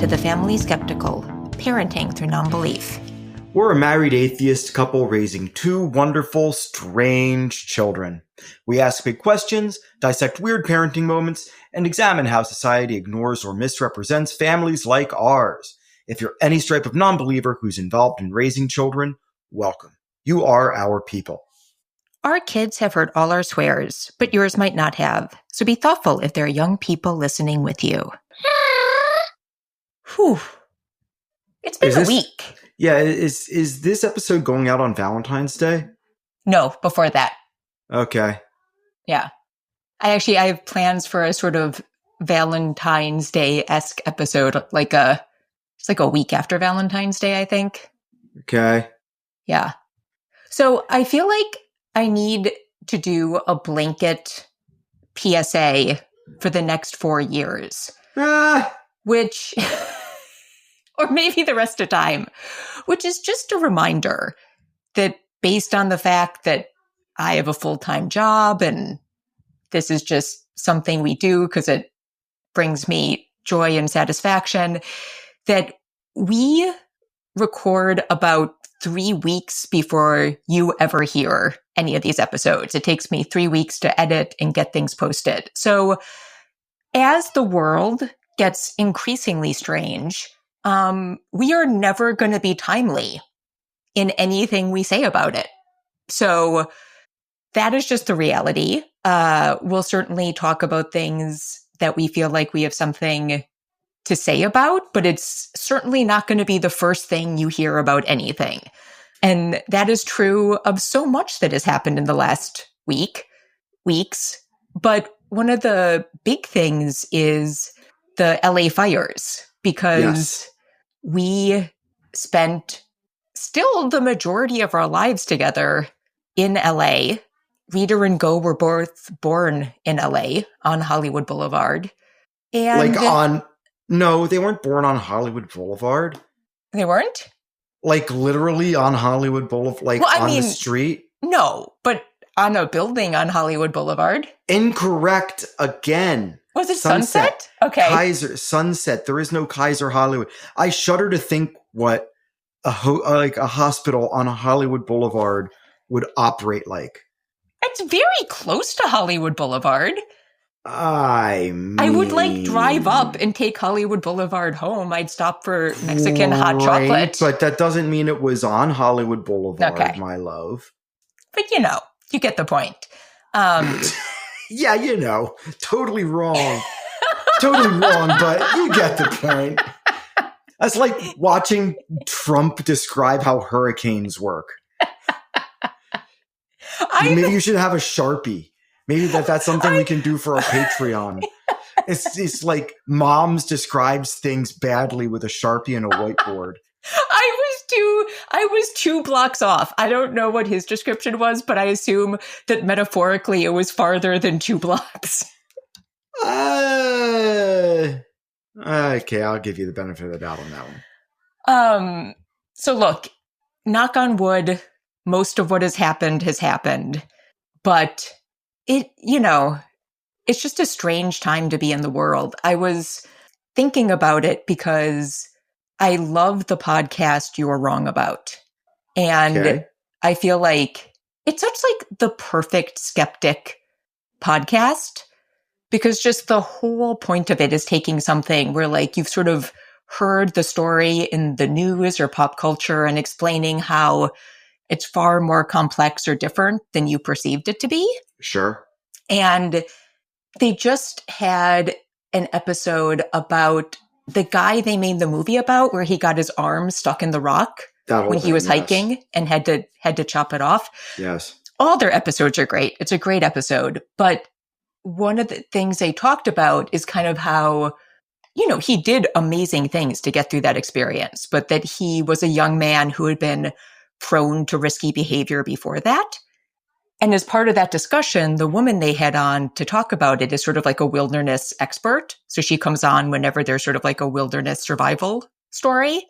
to The Family Skeptical, Parenting Through Nonbelief. We're a married atheist couple raising two wonderful, strange children. We ask big questions, dissect weird parenting moments, and examine how society ignores or misrepresents families like ours. If you're any stripe of non-believer who's involved in raising children, welcome. You are our people. Our kids have heard all our swears, but yours might not have. So be thoughtful if there are young people listening with you. Whew. It's been a week. Yeah, is this episode going out on Valentine's Day? No, before that. Okay. Yeah. I have plans for a sort of Valentine's Day-esque episode, it's like a week after Valentine's Day, I think. Okay. Yeah. So I feel like I need to do a blanket PSA for the next 4 years. Which, or maybe the rest of time, which is just a reminder that based on the fact that I have a full-time job and this is just something we do because it brings me joy and satisfaction, that we record about 3 weeks before you ever hear any of these episodes. It takes me 3 weeks to edit and get things posted. So as the world gets increasingly strange, we are never going to be timely in anything we say about it. So that is just the reality. We'll certainly talk about things that we feel like we have something to say about, but it's certainly not going to be the first thing you hear about anything. And that is true of so much that has happened in the last weeks. But one of the big things is the LA fires, because we spent still the majority of our lives together in LA. Rita and Go were both born in LA on Hollywood Boulevard. And no, they weren't born on Hollywood Boulevard. They weren't? Like literally on Hollywood Boulevard, the street? No, but on a building on Hollywood Boulevard. Incorrect again. Was it Sunset? Okay. Sunset. There is no Kaiser Hollywood. I shudder to think what a hospital on a Hollywood Boulevard would operate like. It's very close to Hollywood Boulevard. I would drive up and take Hollywood Boulevard home. I'd stop for Mexican hot chocolate. But that doesn't mean it was on Hollywood Boulevard, my love. But you get the point. Yeah, totally wrong. Totally wrong, but you get the point. That's like watching Trump describe how hurricanes work. Maybe you should have a Sharpie. Maybe that's something we can do for our Patreon. It's like Moms describes things badly with a Sharpie and a whiteboard. I was 2 blocks off. I don't know what his description was, but I assume that metaphorically it was farther than 2 blocks. Okay, I'll give you the benefit of the doubt on that one. So look, knock on wood, most of what has happened, but it's just a strange time to be in the world. I was thinking about it because I love the podcast You're Wrong About. And I feel like it's such the perfect skeptic podcast, because just the whole point of it is taking something where you've sort of heard the story in the news or pop culture and explaining how it's far more complex or different than you perceived it to be. Sure. And they just had an episode about the guy they made the movie about, where he got his arm stuck in the rock when he was hiking and had to chop it off. Yes. All their episodes are great. It's a great episode. But one of the things they talked about is kind of how, he did amazing things to get through that experience, but that he was a young man who had been prone to risky behavior before that. And as part of that discussion, the woman they had on to talk about it is sort of like a wilderness expert. So she comes on whenever there's sort of like a wilderness survival story.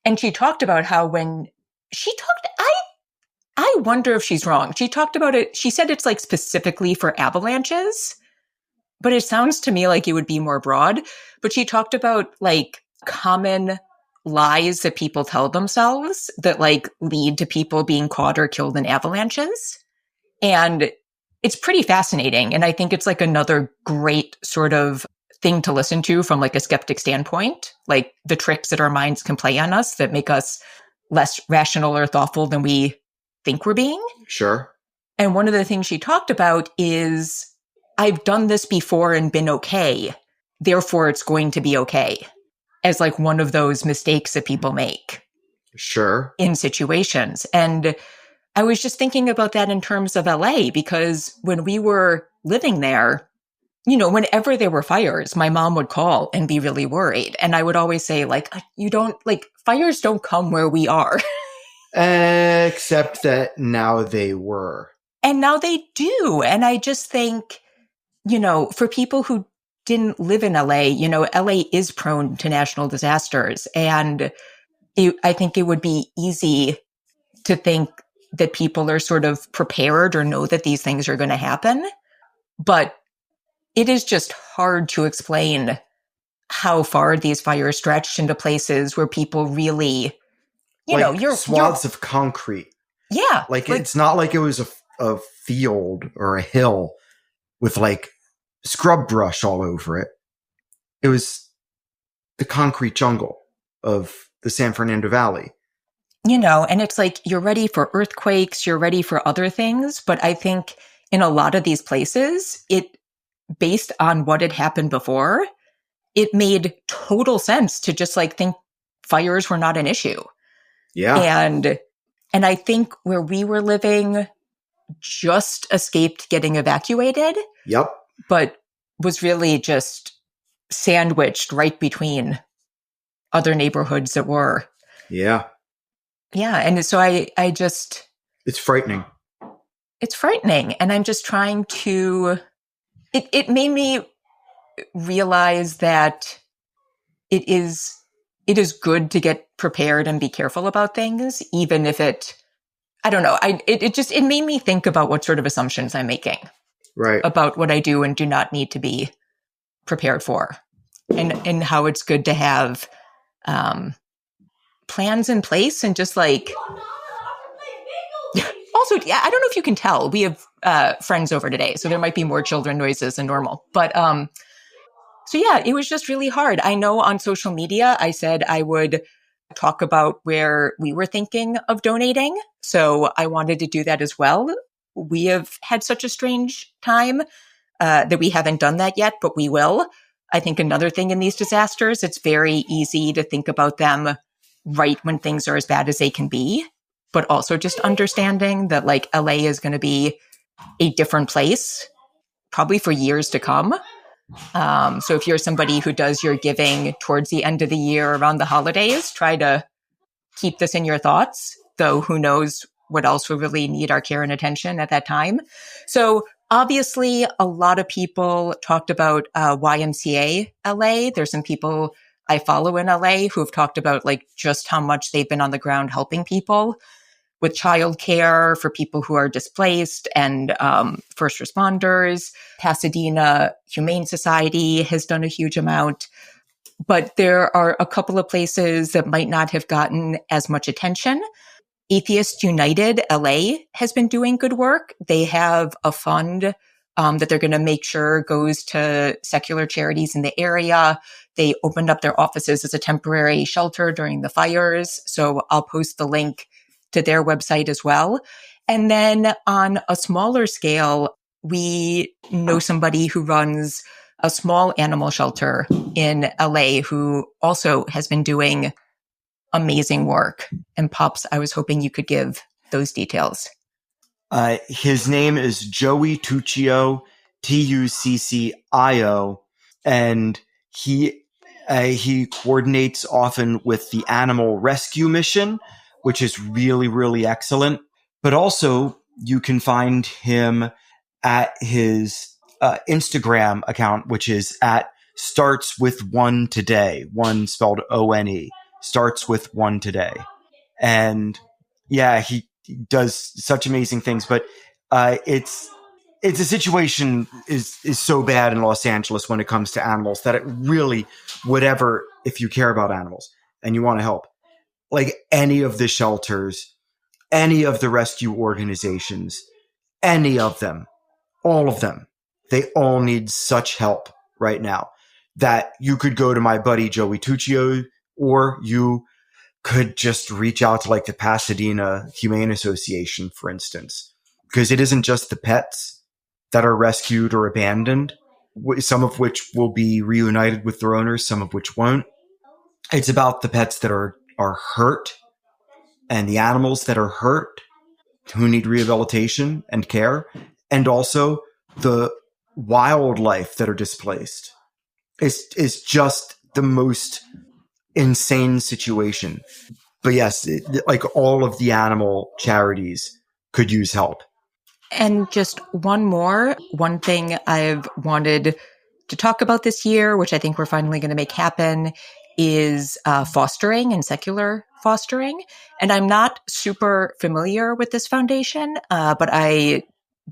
And she talked about how when she talked, I wonder if she's wrong. She talked about it. She said it's specifically for avalanches, but it sounds to me like it would be more broad. But she talked about common lies that people tell themselves that like lead to people being caught or killed in avalanches. And it's pretty fascinating. And I think it's like another great sort of thing to listen to from like a skeptic standpoint, like the tricks that our minds can play on us that make us less rational or thoughtful than we think we're being. Sure. And one of the things she talked about is, I've done this before and been okay, therefore it's going to be okay, as like one of those mistakes that people make. Sure. In situations. And I was just thinking about that in terms of LA, because when we were living there, you know, whenever there were fires, my mom would call and be really worried. And I would always say, like, you don't, like, fires don't come where we are. Except that now they were. And now they do. And I just think, you know, for people who didn't live in LA, you know, LA is prone to national disasters. And I think it would be easy to think that people are sort of prepared or know that these things are going to happen. But it is just hard to explain how far these fires stretched into places where people really, you know, you're swaths of concrete. Yeah. Like it's not like it was a field or a hill with like scrub brush all over it. It was the concrete jungle of the San Fernando Valley. You know, and it's like, you're ready for earthquakes, you're ready for other things. But I think in a lot of these places, based on what had happened before, it made total sense to just like think fires were not an issue. Yeah. And I think where we were living just escaped getting evacuated. Yep. But was really just sandwiched right between other neighborhoods that were. Yeah. Yeah. And so I just... It's frightening. It's frightening. And I'm just trying to... It made me realize that it is good to get prepared and be careful about things, even if I don't know. It made me think about what sort of assumptions I'm making. Right. About what I do and do not need to be prepared for. And how it's good to have plans in place and just like... Also, yeah, I don't know if you can tell. We have friends over today, so there might be more children noises than normal. But so yeah, it was just really hard. I know on social media, I said I would talk about where we were thinking of donating. So I wanted to do that as well. We have had such a strange time that we haven't done that yet, but we will. I think another thing in these disasters, it's very easy to think about them right when things are as bad as they can be, but also just understanding that like LA is going to be a different place probably for years to come. So if you're somebody who does your giving towards the end of the year around the holidays, try to keep this in your thoughts, though who knows what else will really need our care and attention at that time. So obviously, a lot of people talked about YMCA LA. There's some people I follow in LA who have talked about like just how much they've been on the ground helping people with childcare for people who are displaced and first responders. Pasadena Humane Society has done a huge amount. But there are a couple of places that might not have gotten as much attention. Atheists United LA has been doing good work. They have a fund that they're going to make sure goes to secular charities in the area. They opened up their offices as a temporary shelter during the fires. So I'll post the link to their website as well. And then on a smaller scale, we know somebody who runs a small animal shelter in LA who also has been doing amazing work. And Pops, I was hoping you could give those details. His name is Joey Tuccio, Tuccio, and he coordinates often with the Animal Rescue Mission, which is really, really excellent. But also, you can find him at his Instagram account, which is at starts with one today, one spelled ONE, starts with one today. And yeah, he does such amazing things, but it's it's a situation is so bad in Los Angeles when it comes to animals that it really, whatever, if you care about animals and you want to help, like any of the shelters, any of the rescue organizations, any of them, all of them, they all need such help right now that you could go to my buddy Joey Tuccio, or you could just reach out to like the Pasadena Humane Association, for instance, because it isn't just the pets that are rescued or abandoned, some of which will be reunited with their owners, some of which won't. It's about the pets that are hurt and the animals that are hurt who need rehabilitation and care, and also the wildlife that are displaced. It's just the most insane situation. But yes, like all of the animal charities could use help. And just one thing I've wanted to talk about this year, which I think we're finally going to make happen, is fostering and secular fostering. And I'm not super familiar with this foundation, but I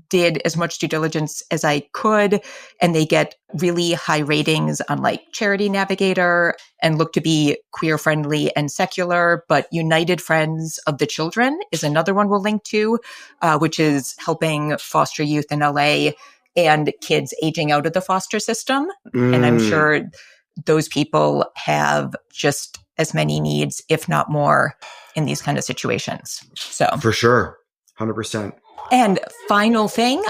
did as much due diligence as I could, and they get really high ratings on like Charity Navigator and look to be queer friendly and secular. But United Friends of the Children is another one we'll link to, which is helping foster youth in LA and kids aging out of the foster system. And I'm sure those people have just as many needs, if not more, in these kind of situations. So for sure, 100%. And final thing,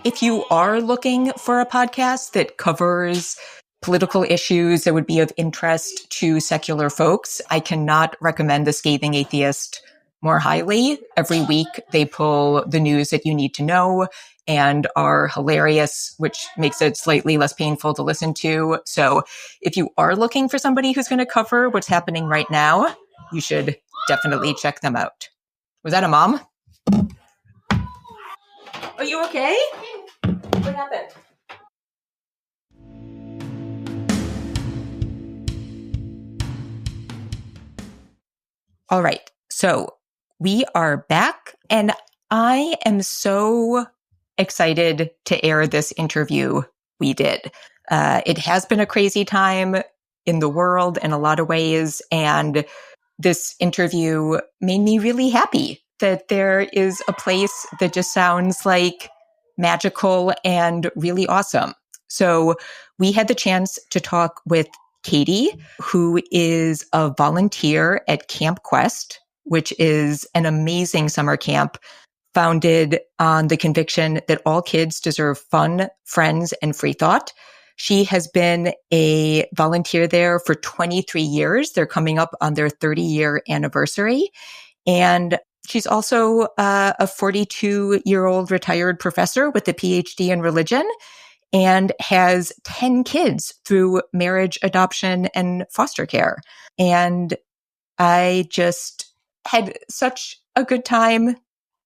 if you are looking for a podcast that covers political issues that would be of interest to secular folks, I cannot recommend the Scathing Atheist more highly. Every week they pull the news that you need to know and are hilarious, which makes it slightly less painful to listen to. So if you are looking for somebody who's going to cover what's happening right now, you should definitely check them out. Was that a mom? Are you okay? What happened? All right. So we are back, and I am so excited to air this interview we did. It has been a crazy time in the world in a lot of ways, and this interview made me really happy that there is a place that just sounds like magical and really awesome. So we had the chance to talk with Katie, who is a volunteer at Camp Quest, which is an amazing summer camp founded on the conviction that all kids deserve fun, friends, and free thought. She has been a volunteer there for 23 years. They're coming up on their 30-year anniversary. And she's also a 42-year-old retired professor with a PhD in religion and has 10 kids through marriage, adoption, and foster care. And I just had such a good time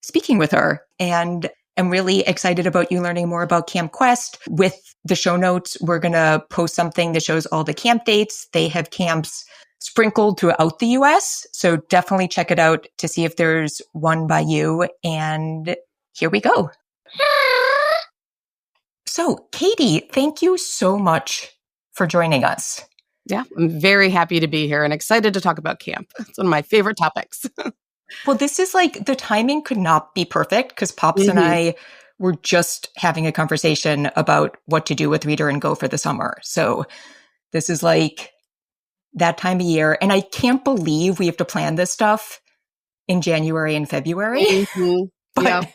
speaking with her, and I'm really excited about you learning more about Camp Quest. With the show notes, we're going to post something that shows all the camp dates. They have camps sprinkled throughout the US, so definitely check it out to see if there's one by you. And here we go. So, Katie, thank you so much for joining us. Yeah, I'm very happy to be here and excited to talk about camp. It's one of my favorite topics. Well, this is like, the timing could not be perfect because Pops and I were just having a conversation about what to do with Reader and Go for the summer. So this is like that time of year. And I can't believe we have to plan this stuff in January and February. But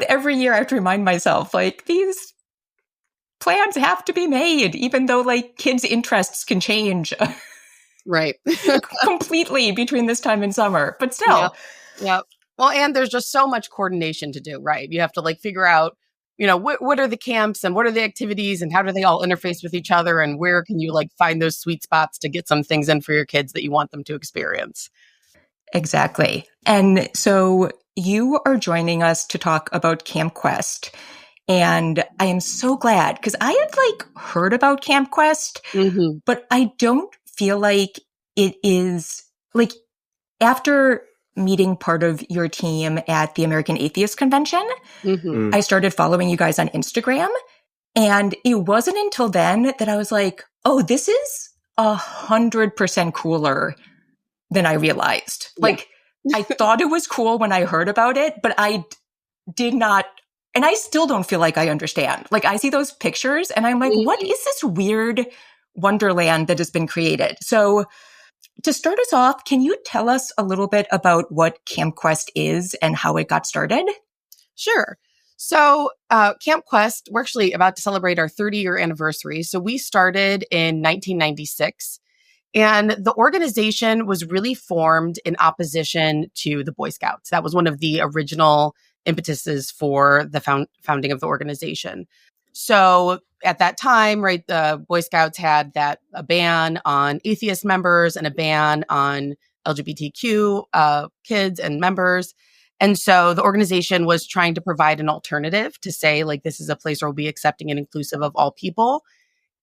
every year I have to remind myself, like, these plans have to be made, even though like kids' interests can change. Right. completely between this time and summer, but still. Yeah. Well, and there's just so much coordination to do, right? You have to like figure out, you know, what are the camps and what are the activities and how do they all interface with each other and where can you like find those sweet spots to get some things in for your kids that you want them to experience. Exactly. And so you are joining us to talk about Camp Quest. And I am so glad because I had like heard about Camp Quest, but I don't feel like it is like, after meeting part of your team at the American Atheist Convention. Mm-hmm. I started following you guys on Instagram. And it wasn't until then that I was like, oh, this is 100% cooler than I realized. Yeah. Like, I thought it was cool when I heard about it, but I did not, and I still don't feel like I understand. Like, I see those pictures and I'm like, what is this weird wonderland that has been created? So to start us off, can you tell us a little bit about what Camp Quest is and how it got started? Sure. So Camp Quest, we're actually about to celebrate our 30-year anniversary. So we started in 1996. And the organization was really formed in opposition to the Boy Scouts. That was one of the original impetuses for the founding of the organization. So at that time, right, the Boy Scouts had a ban on atheist members and a ban on LGBTQ kids and members. And so the organization was trying to provide an alternative to say, like, this is a place where we'll be accepting and inclusive of all people.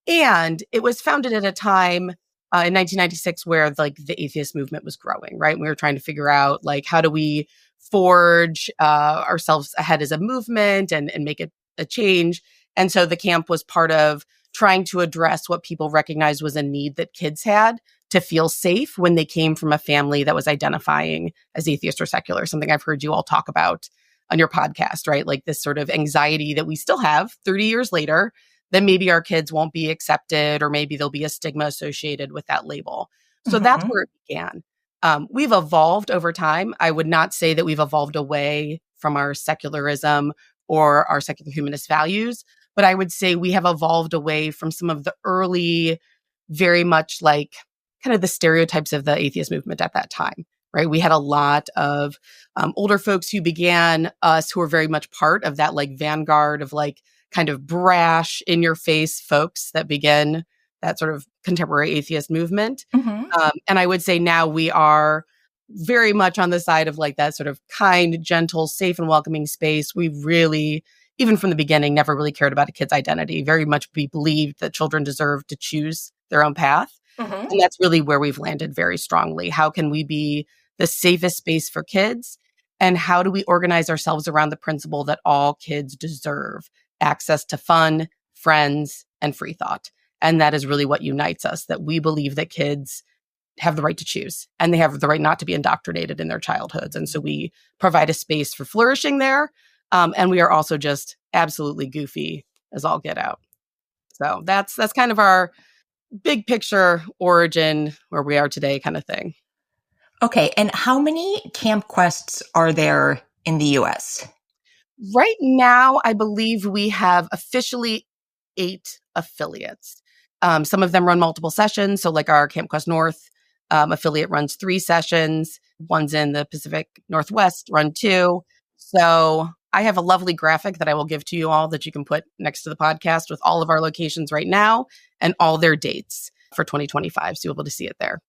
And it was founded at a time in 1996 where like the atheist movement was growing, right? We were trying to figure out like, how do we forge ourselves ahead as a movement and make it a change. And so the camp was part of trying to address what people recognized was a need that kids had to feel safe when they came from a family that was identifying as atheist or secular, something I've heard you all talk about on your podcast, right? Like this sort of anxiety that we still have 30 years later, that maybe our kids won't be accepted or maybe there'll be a stigma associated with that label. So that's where it began. We've evolved over time. I would not say that we've evolved away from our secularism or our secular humanist values, but I would say we have evolved away from some of the early, very much like kind of the stereotypes of the atheist movement at that time, right? We had a lot of older folks who began us who were very much part of that like vanguard of like kind of brash, in your face folks that began that sort of contemporary atheist movement. And I would say now we are very much on the side of like that sort of kind, gentle, safe and welcoming space. We really, even from the beginning, never really cared about a kid's identity. Very much we believed that children deserve to choose their own path. And that's really where we've landed very strongly. How can we be the safest space for kids? And how do we organize ourselves around the principle that all kids deserve access to fun, friends, and free thought? And that is really what unites us, that we believe that kids have the right to choose and they have the right not to be indoctrinated in their childhoods. And so we provide a space for flourishing there. And we are also just absolutely goofy as all get out. So that's kind of our big picture origin where we are today kind of thing. Okay. And how many Camp Quests are there in the US? Right now, I believe we have officially 8 affiliates. Some of them run multiple sessions. So like our Camp Quest North affiliate runs 3 sessions. One's in the Pacific Northwest, run 2. So I have a lovely graphic that I will give to you all that you can put next to the podcast with all of our locations right now and all their dates for 2025. So you'll be able to see it there.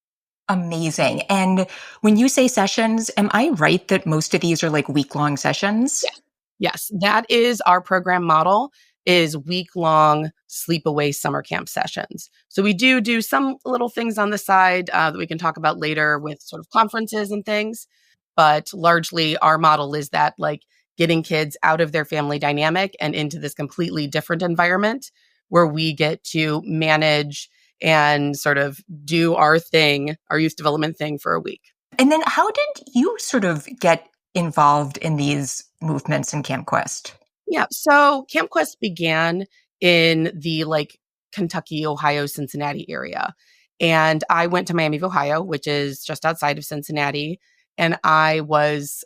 Amazing. And when you say sessions, am I right that most of these are like week-long sessions? Yeah. Yes, that is our program model, is week-long sleepaway summer camp sessions. So we do some little things on the side that we can talk about later with sort of conferences and things. But largely our model is that like getting kids out of their family dynamic and into this completely different environment where we get to manage and sort of do our thing, our youth development thing for a week. And then how did you sort of get involved in these movements in Camp Quest? Yeah. So Camp Quest began in the like Kentucky, Ohio, Cincinnati area. And I went to Miami of Ohio, which is just outside of Cincinnati. And I was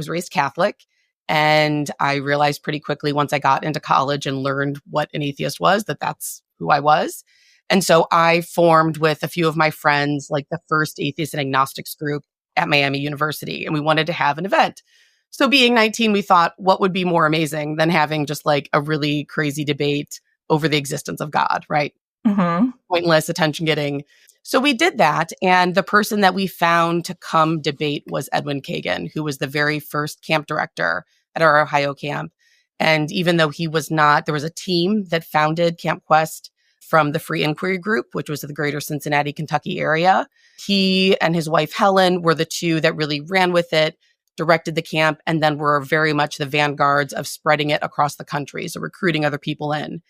raised Catholic. And I realized pretty quickly once I got into college and learned what an atheist was, that that's who I was. And so I formed with a few of my friends, like the first atheist and agnostics group at Miami University. And we wanted to have an event. So being 19, we thought, what would be more amazing than having just like a really crazy debate over the existence of God, right? Pointless, attention getting. So we did that. And the person that we found to come debate was Edwin Kagan, who was the very first camp director at our Ohio camp. And even though he was not, there was a team that founded Camp Quest from the Free Inquiry Group, which was the greater Cincinnati, Kentucky area. He and his wife, Helen, were the two that really ran with it, directed the camp, and then were very much the vanguards of spreading it across the country, so recruiting other people in.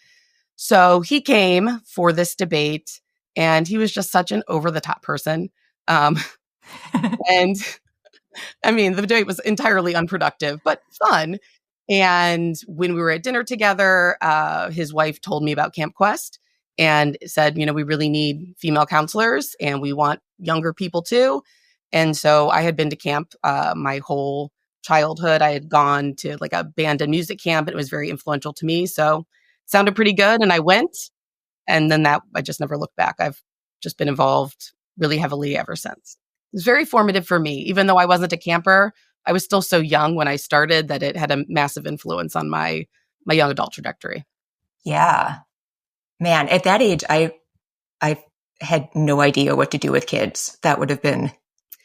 So he came for this debate, and he was just such an over-the-top person. And I mean, the debate was entirely unproductive, but fun. And when we were at dinner together, his wife told me about Camp Quest and said, we really need female counselors and we want younger people too. And so I had been to camp my whole childhood. I had gone to like a band and music camp, and it was very influential to me. So it sounded pretty good. And I went, and then I just never looked back. I've just been involved really heavily ever since. It was very formative for me. Even though I wasn't a camper, I was still so young when I started that it had a massive influence on my young adult trajectory. Yeah. Man, at that age, I had no idea what to do with kids. That would have been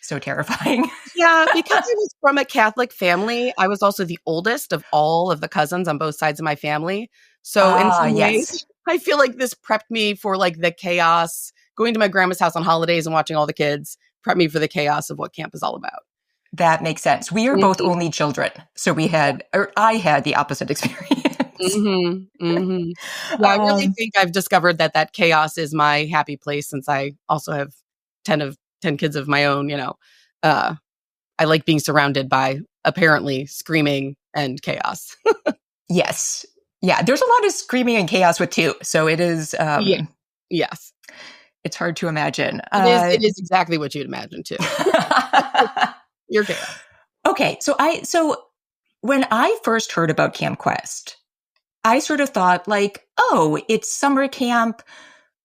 so terrifying. Yeah, because I was from a Catholic family, I was also the oldest of all of the cousins on both sides of my family. So in some ways, I feel like this prepped me for like the chaos, going to my grandma's house on holidays and watching all the kids, prepped me for the chaos of what camp is all about. That makes sense. We are both only children. So I had the opposite experience. Yeah, I really think I've discovered that chaos is my happy place, since I also have 10 kids of my own. I like being surrounded by apparently screaming and chaos. Yes. Yeah. There's a lot of screaming and chaos with two. So it is. Yes. It's hard to imagine. It is exactly what you'd imagine too. You're chaos. Okay. So when I first heard about Camp Quest, I sort of thought like, oh, it's summer camp,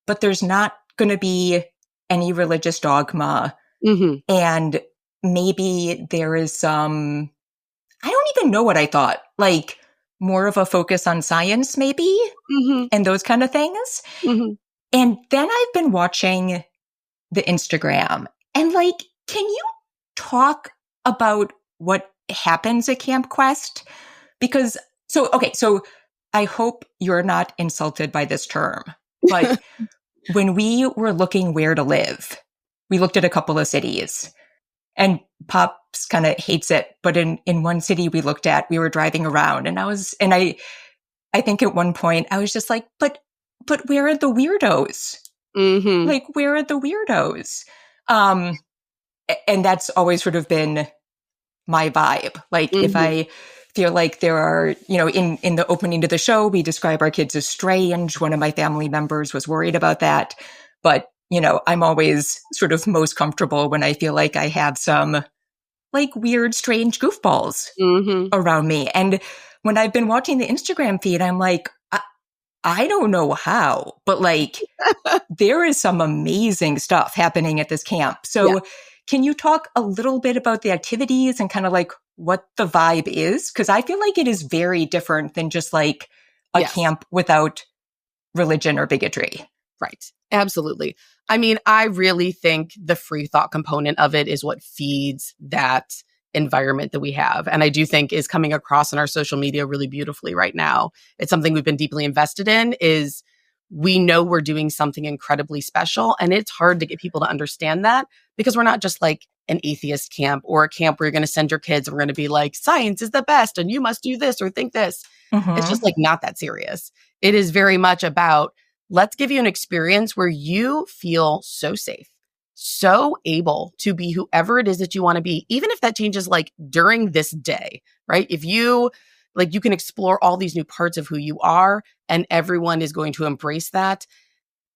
but there's not going to be any religious dogma. And maybe there is some, I don't even know what I thought, like more of a focus on science maybe, and those kind of things. And then I've been watching the Instagram, and like, can you talk about what happens at Camp Quest? Because, so I hope you're not insulted by this term, but when we were looking where to live, we looked at a couple of cities, and Pops kind of hates it. But in one city we looked at, we were driving around, and I think at one point I was just like, but where are the weirdos? Like, where are the weirdos? And that's always sort of been my vibe. Like, if I feel like there are, in the opening to the show, we describe our kids as strange. One of my family members was worried about that. But, I'm always sort of most comfortable when I feel like I have some like weird, strange goofballs around me. And when I've been watching the Instagram feed, I'm like, I don't know how, but like there is some amazing stuff happening at this camp. So can you talk a little bit about the activities and kind of like what the vibe is? Because I feel like it is very different than just like a camp without religion or bigotry. Right. Absolutely. I mean, I really think the free thought component of it is what feeds that environment that we have. And I do think is coming across in our social media really beautifully right now. It's something we've been deeply invested in. Is we know we're doing something incredibly special. And it's hard to get people to understand that, because we're not just like an atheist camp or a camp where you're going to send your kids and we're going to be like, science is the best and you must do this or think this. It's just like not that serious. It is very much about, let's give you an experience where you feel so safe, so able to be whoever it is that you want to be, even if that changes like during this day, right? If you like, you can explore all these new parts of who you are, and everyone is going to embrace that.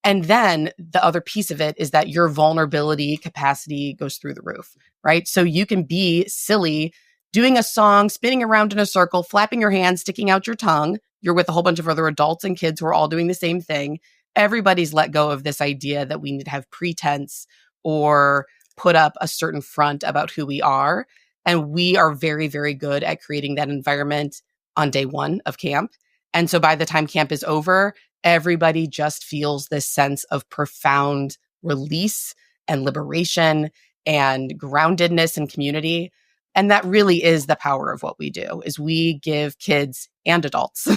And then the other piece of it is that your vulnerability capacity goes through the roof, right? So you can be silly, doing a song, spinning around in a circle, flapping your hands, sticking out your tongue. You're with a whole bunch of other adults and kids who are all doing the same thing. Everybody's let go of this idea that we need to have pretense or put up a certain front about who we are. And we are very, very good at creating that environment on day one of camp. And so by the time camp is over, everybody just feels this sense of profound release and liberation and groundedness and community. And that really is the power of what we do, is we give kids and adults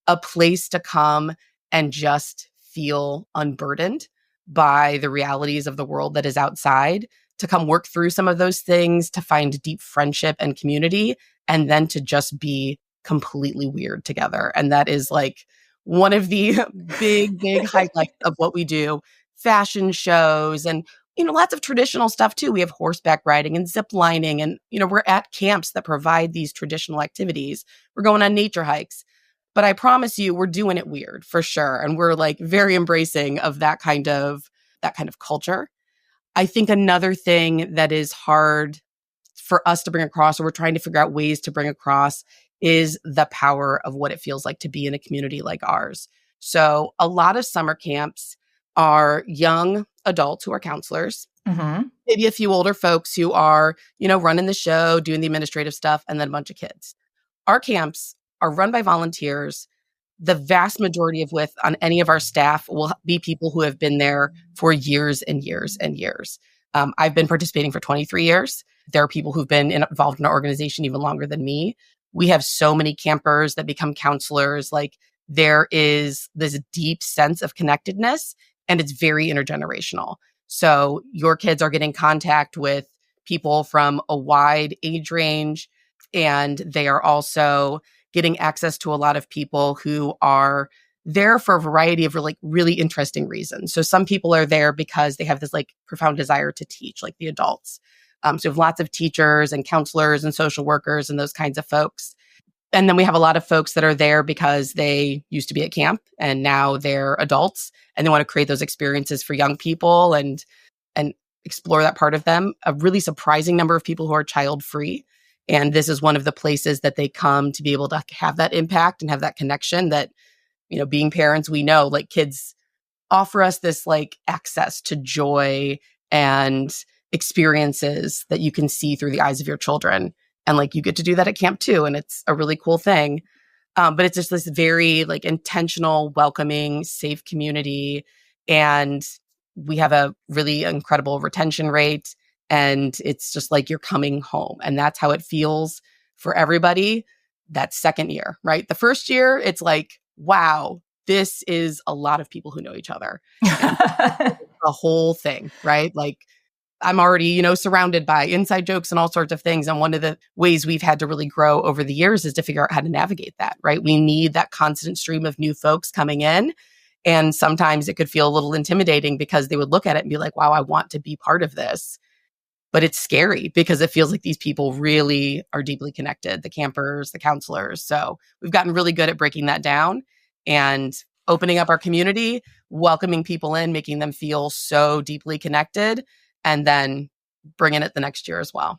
a place to come and just feel unburdened by the realities of the world that is outside, to come work through some of those things, to find deep friendship and community, and then to just be completely weird together. And that is like one of the big highlights of what we do. Fashion shows and, lots of traditional stuff too. We have horseback riding and zip lining, and, we're at camps that provide these traditional activities. We're going on nature hikes. But I promise you, we're doing it weird for sure. And we're like very embracing of that kind of culture. I think another thing that is hard for us to bring across, or we're trying to figure out ways to bring across, is the power of what it feels like to be in a community like ours. So a lot of summer camps are young adults who are counselors, maybe a few older folks who are, running the show, doing the administrative stuff, and then a bunch of kids. Our camps are run by volunteers. The vast majority of which on any of our staff will be people who have been there for years and years and years. I've been participating for 23 years. There are people who've been involved in our organization even longer than me. We have so many campers that become counselors. Like, there is this deep sense of connectedness, and it's very intergenerational. So your kids are getting contact with people from a wide age range, and they are also getting access to a lot of people who are there for a variety of really interesting reasons. So some people are there because they have this like profound desire to teach, like the adults. So we have lots of teachers and counselors and social workers and those kinds of folks. And then we have a lot of folks that are there because they used to be at camp and now they're adults and they want to create those experiences for young people and explore that part of them. A really surprising number of people who are child free. And this is one of the places that they come to be able to have that impact and have that connection that, being parents, we know like kids offer us this like access to joy and experiences that you can see through the eyes of your children. And like you get to do that at camp too. And it's a really cool thing. But it's just this very like intentional, welcoming, safe community. And we have a really incredible retention rate. And it's just like you're coming home. And that's how it feels for everybody that second year, right? The first year, it's like, wow, this is a lot of people who know each other. The whole thing, right? Like, I'm already, surrounded by inside jokes and all sorts of things. And one of the ways we've had to really grow over the years is to figure out how to navigate that, right? We need that constant stream of new folks coming in. And sometimes it could feel a little intimidating because they would look at it and be like, wow, I want to be part of this. But it's scary because it feels like these people really are deeply connected, the campers, the counselors. So we've gotten really good at breaking that down and opening up our community, welcoming people in, making them feel so deeply connected, and then bringing it the next year as well.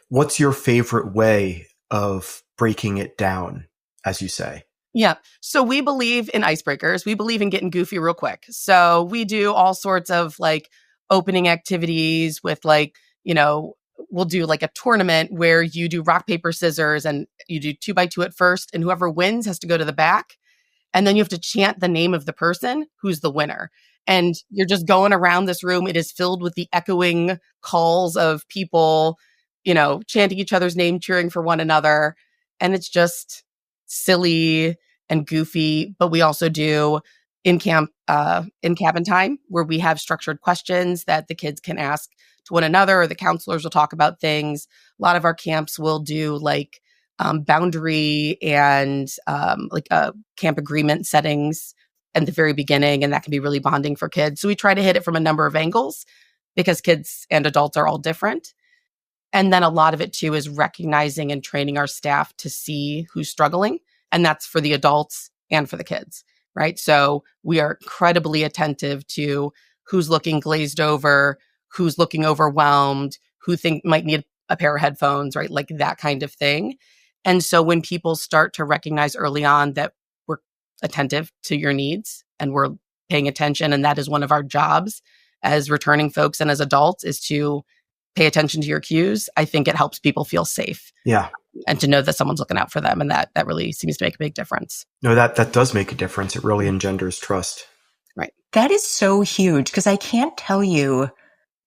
What's your favorite way of breaking it down, as you say? Yeah. So we believe in icebreakers. We believe in getting goofy real quick. So we do all sorts of like opening activities with like, we'll do like a tournament where you do rock, paper, scissors, and you do 2x2 at first, and whoever wins has to go to the back. And then you have to chant the name of the person who's the winner. And you're just going around this room. It is filled with the echoing calls of people, chanting each other's name, cheering for one another. And it's just silly and goofy. But we also do in cabin time, where we have structured questions that the kids can ask to one another, or the counselors will talk about things. A lot of our camps will do like boundary and like camp agreement settings at the very beginning, and that can be really bonding for kids. So we try to hit it from a number of angles because kids and adults are all different. And then a lot of it too is recognizing and training our staff to see who's struggling. And that's for the adults and for the kids, right? So we are incredibly attentive to who's looking glazed over, who's looking overwhelmed, who might need a pair of headphones, right? Like that kind of thing. And so when people start to recognize early on that we're attentive to your needs and we're paying attention, and that is one of our jobs as returning folks and as adults is to pay attention to your cues, I think it helps people feel safe. Yeah. And to know that someone's looking out for them. And that really seems to make a big difference. No, that does make a difference. It really engenders trust. Right. That is so huge because I can't tell you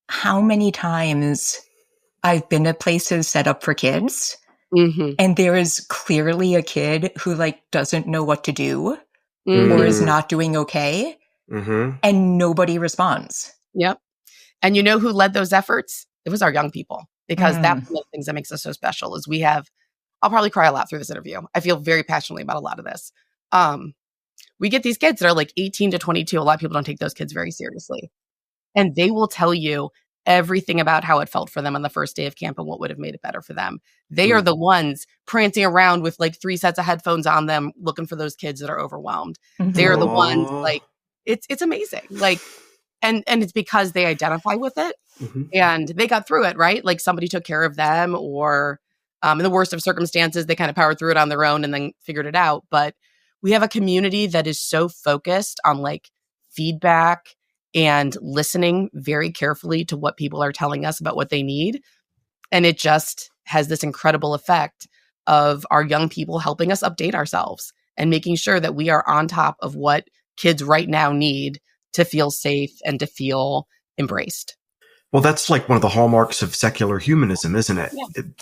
how many times I've been to places set up for kids. Mm-hmm. And there is clearly a kid who like doesn't know what to do or is not doing okay. and nobody responds. Yep. And you know who led those efforts? It was our young people, because that's one of the things that makes us so special is I'll probably cry a lot through this interview. I feel very passionately about a lot of this. We get these kids that are like 18 to 22. A lot of people don't take those kids very seriously. And they will tell you everything about how it felt for them on the first day of camp and what would have made it better for them. They are the ones prancing around with like 3 sets of headphones on them, looking for those kids that are overwhelmed. They're the ones like, it's amazing. Like, and it's because they identify with it and they got through it, right? Like somebody took care of them, or in the worst of circumstances, they kind of powered through it on their own and then figured it out. But we have a community that is so focused on like feedback and listening very carefully to what people are telling us about what they need. And it just has this incredible effect of our young people helping us update ourselves and making sure that we are on top of what kids right now need to feel safe and to feel embraced. Well, that's like one of the hallmarks of secular humanism, isn't it?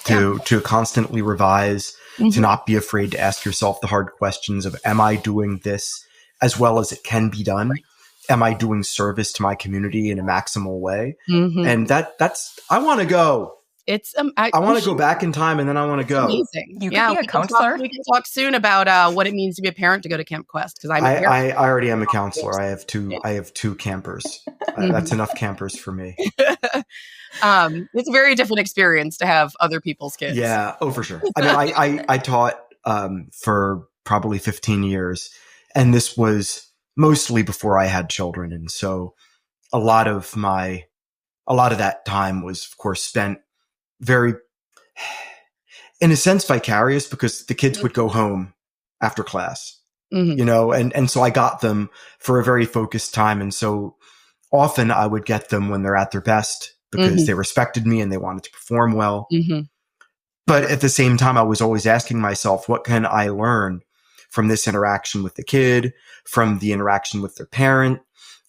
Yeah. To constantly revise, to not be afraid to ask yourself the hard questions of, am I doing this as well as it can be done? Right. Am I doing service to my community in a maximal way? And that's, I want to go. I want to go back in time, and then I want to go. Amazing. You can be a counselor. We can talk soon about what it means to be a parent to go to Camp Quest, because I already am a counselor. I have two campers. That's enough campers for me. It's a very different experience to have other people's kids. Yeah. Oh, for sure. I mean, I taught for probably 15 years, and this was mostly before I had children, and so a lot of that time was, of course, spent very, in a sense, vicarious, because the kids would go home after class, you know, and so I got them for a very focused time. And so often I would get them when they're at their best, because they respected me and they wanted to perform well. But at the same time, I was always asking myself, what can I learn from this interaction with the kid, from the interaction with their parent,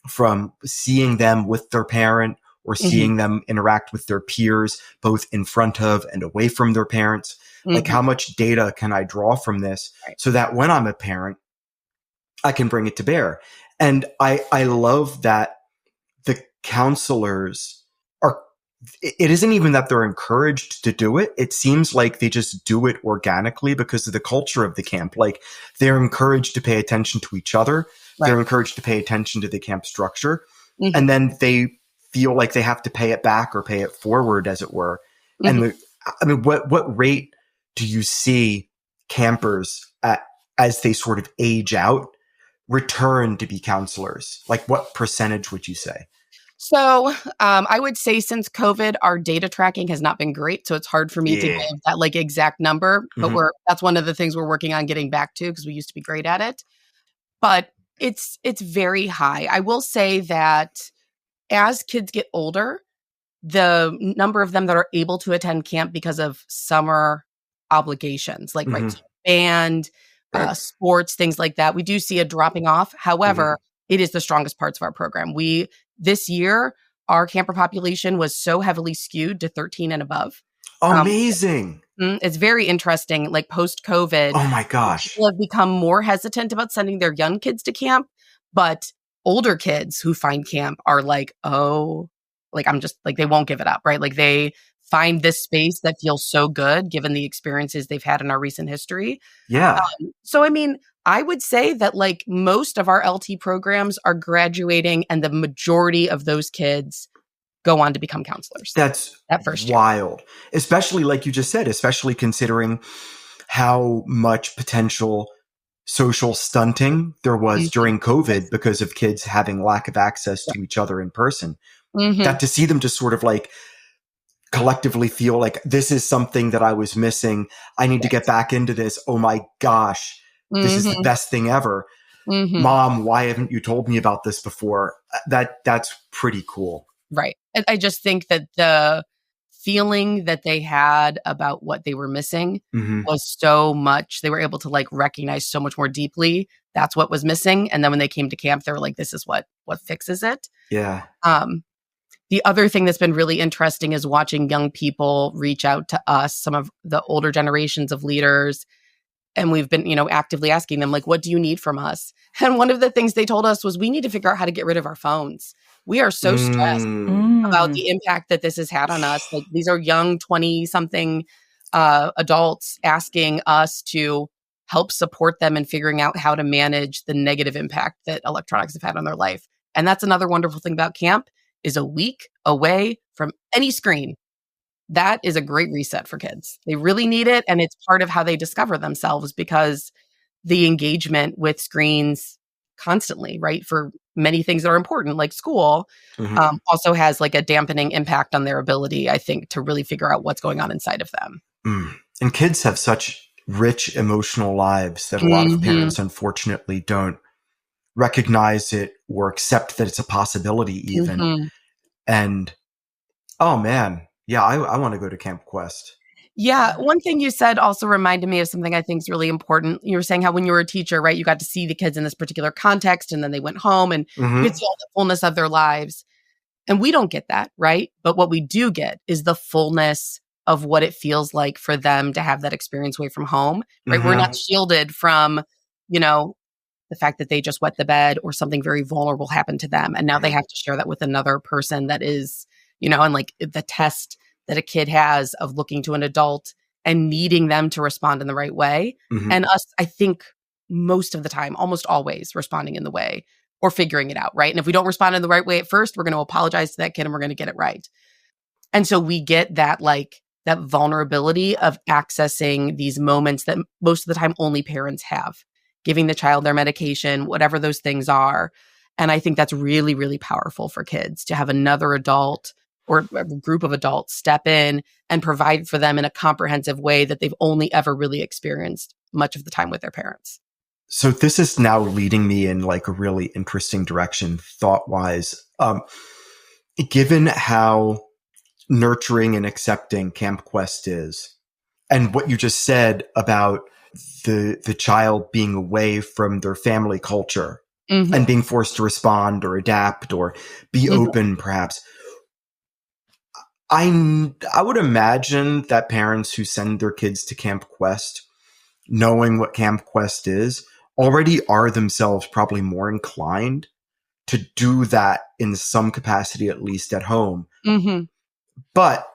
from seeing them with their parent, or seeing them interact with their peers, both in front of and away from their parents. Like, how much data can I draw from this so that when I'm a parent, I can bring it to bear? And I love that the counselors it isn't even that they're encouraged to do it. It seems like they just do it organically because of the culture of the camp. Like, they're encouraged to pay attention to each other. Right. They're encouraged to pay attention to the camp structure. And then they feel like they have to pay it back or pay it forward, as it were. And what rate do you see campers as they sort of age out return to be counselors? Like, what percentage would you say? So I would say since COVID, our data tracking has not been great. So it's hard for me to give that like exact number, but that's one of the things we're working on getting back to, because we used to be great at it. But it's very high. I will say that as kids get older, the number of them that are able to attend camp because of summer obligations, like band, sports, things like that, we do see a dropping off. However, it is the strongest parts of our program. This year, our camper population was so heavily skewed to 13 and above. Amazing. It's very interesting. Like, post-COVID, oh my gosh, people have become more hesitant about sending their young kids to camp, but older kids who find camp are like, oh, like, I'm just like, they won't give it up, right? Like, they find this space that feels so good given the experiences they've had in our recent history. Yeah. So, I mean, I would say that like most of our LT programs are graduating, and the majority of those kids go on to become counselors. That's that first year. Wild. Especially, like you just said, especially considering how much potential social stunting there was during COVID because of kids having lack of access to each other in person. That to see them just sort of like collectively feel like, this is something that I was missing. I need to get back into this. Oh my gosh, this is the best thing ever. Mom, why haven't you told me about this before? That's pretty cool. Right. And I just think that the feeling that they had about what they were missing was so much. They were able to like recognize so much more deeply that's what was missing. And then when they came to camp, they were like, this is what fixes it. Yeah. The other thing that's been really interesting is watching young people reach out to us, some of the older generations of leaders, And we've been, actively asking them, like, what do you need from us? And one of the things they told us was we need to figure out how to get rid of our phones. We are so stressed about the impact that this has had on us. Like, these are young 20-something adults asking us to help support them in figuring out how to manage the negative impact that electronics have had on their life. And that's another wonderful thing about camp, is a week away from any screen. That is a great reset for kids. They really need it. And it's part of how they discover themselves, because the engagement with screens constantly, right, for many things that are important, like school, also has like a dampening impact on their ability, I think, to really figure out what's going on inside of them. And kids have such rich emotional lives that a lot of parents, unfortunately, don't recognize it or accept that it's a possibility even. And, oh man, yeah, I want to go to Camp Quest. Yeah. One thing you said also reminded me of something I think is really important. You were saying how when you were a teacher, right, you got to see the kids in this particular context, and then they went home and you could see all the fullness of their lives. And we don't get that, right? But what we do get is the fullness of what it feels like for them to have that experience away from home, right? We're not shielded from, the fact that they just wet the bed or something very vulnerable happened to them. And now they have to share that with another person that is, and like the test that a kid has of looking to an adult and needing them to respond in the right way. And us, I think, most of the time, almost always responding in the way or figuring it out, right? And if we don't respond in the right way at first, we're going to apologize to that kid and we're going to get it right. And so we get that, like, that vulnerability of accessing these moments that most of the time only parents have, giving the child their medication, whatever those things are. And I think that's really, really powerful for kids to have another adult or a group of adults step in and provide for them in a comprehensive way that they've only ever really experienced much of the time with their parents. So this is now leading me in like a really interesting direction thought-wise. Given how nurturing and accepting Camp Quest is, and what you just said about the child being away from their family culture and being forced to respond or adapt or be open, perhaps. I would imagine that parents who send their kids to Camp Quest, knowing what Camp Quest is, already are themselves probably more inclined to do that in some capacity, at least at home. But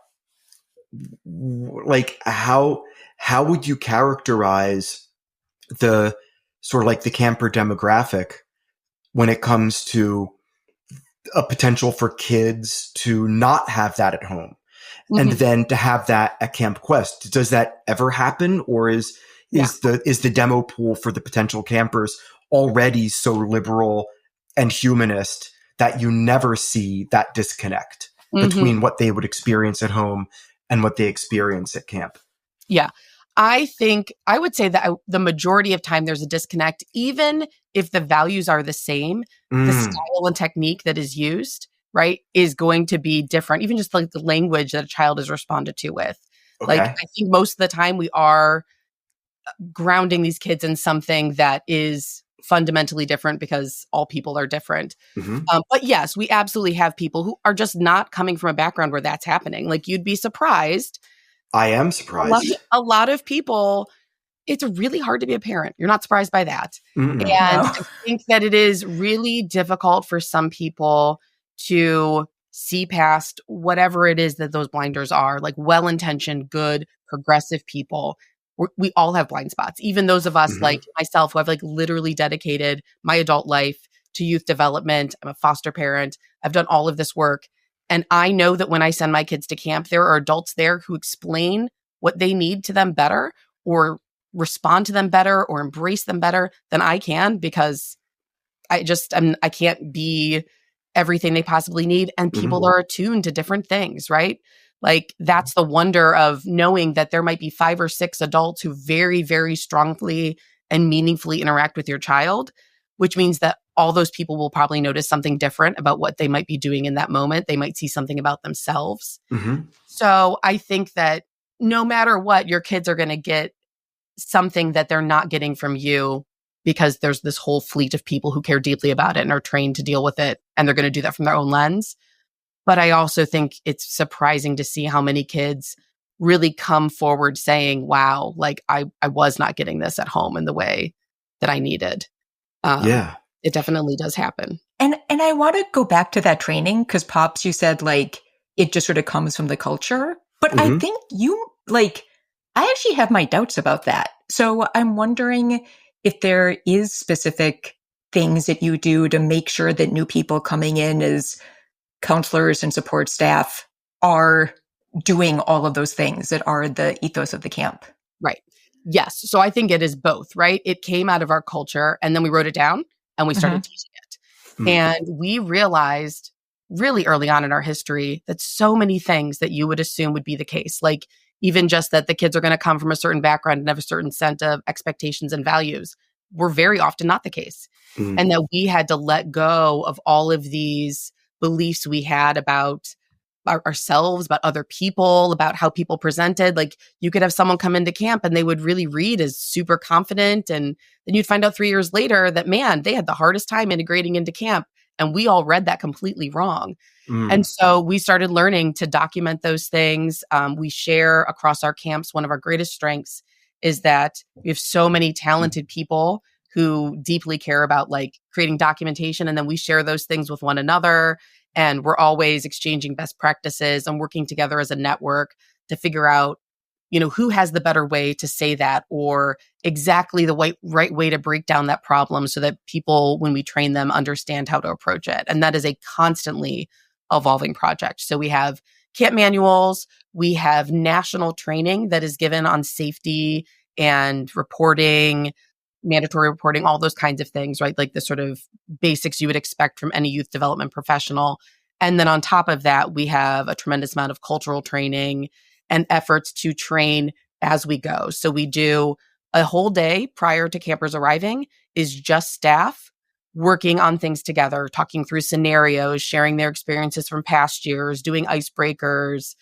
like, how would you characterize the sort of like the camper demographic when it comes to a potential for kids to not have that at home and then to have that at Camp Quest? Does that ever happen? Or is the demo pool for the potential campers already so liberal and humanist that you never see that disconnect between what they would experience at home and what they experience at camp? Yeah. I think I would say that the majority of time there's a disconnect, even if the values are the same, the style and technique that is used, right, is going to be different, even just like the language that a child is responded to with. Like, I think most of the time we are grounding these kids in something that is fundamentally different because all people are different. But yes, we absolutely have people who are just not coming from a background where that's happening. Like, you'd be surprised. I am surprised. A lot of people, it's really hard to be a parent. You're not surprised by that. And I think that it is really difficult for some people to see past whatever it is that those blinders are, like well-intentioned, good, progressive people. We all have blind spots. Even those of us like myself who have like literally dedicated my adult life to youth development. I'm a foster parent. I've done all of this work. And I know that when I send my kids to camp, there are adults there who explain what they need to them better or respond to them better or embrace them better than I can, because I can't be everything they possibly need. And people are attuned to different things, right? Like, that's the wonder of knowing that there might be 5 or 6 adults who very, very strongly and meaningfully interact with your child, which means that all those people will probably notice something different about what they might be doing in that moment. They might see something about themselves. So I think that no matter what, your kids are going to get something that they're not getting from you, because there's this whole fleet of people who care deeply about it and are trained to deal with it. And they're going to do that from their own lens. But I also think it's surprising to see how many kids really come forward saying, wow, like I was not getting this at home in the way that I needed. It definitely does happen. And I want to go back to that training because Pops, you said like it just sort of comes from the culture. But I think I actually have my doubts about that. So I'm wondering if there is specific things that you do to make sure that new people coming in as counselors and support staff are doing all of those things that are the ethos of the camp. Right. Yes. So I think it is both, right? It came out of our culture and then we wrote it down and we started teaching it. And we realized really early on in our history that so many things that you would assume would be the case, like even just that the kids are going to come from a certain background and have a certain set of expectations and values, were very often not the case. And that we had to let go of all of these beliefs we had about ourselves, about other people, about how people presented. Like you could have someone come into camp and they would really read as super confident. And then you'd find out 3 years later that, man, they had the hardest time integrating into camp. And we all read that completely wrong. And so we started learning to document those things. We share across our camps. One of our greatest strengths is that we have so many talented people who deeply care about like creating documentation. And then we share those things with one another. And we're always exchanging best practices and working together as a network to figure out, you know, who has the better way to say that or exactly the right way to break down that problem so that people, when we train them, understand how to approach it. And that is a constantly evolving project. So we have camp manuals, we have national training that is given on safety and reporting, mandatory reporting, all those kinds of things, right? Like the sort of basics you would expect from any youth development professional. And then on top of that, we have a tremendous amount of cultural training and efforts to train as we go. So we do a whole day prior to campers arriving is just staff working on things together, talking through scenarios, sharing their experiences from past years, doing icebreakers,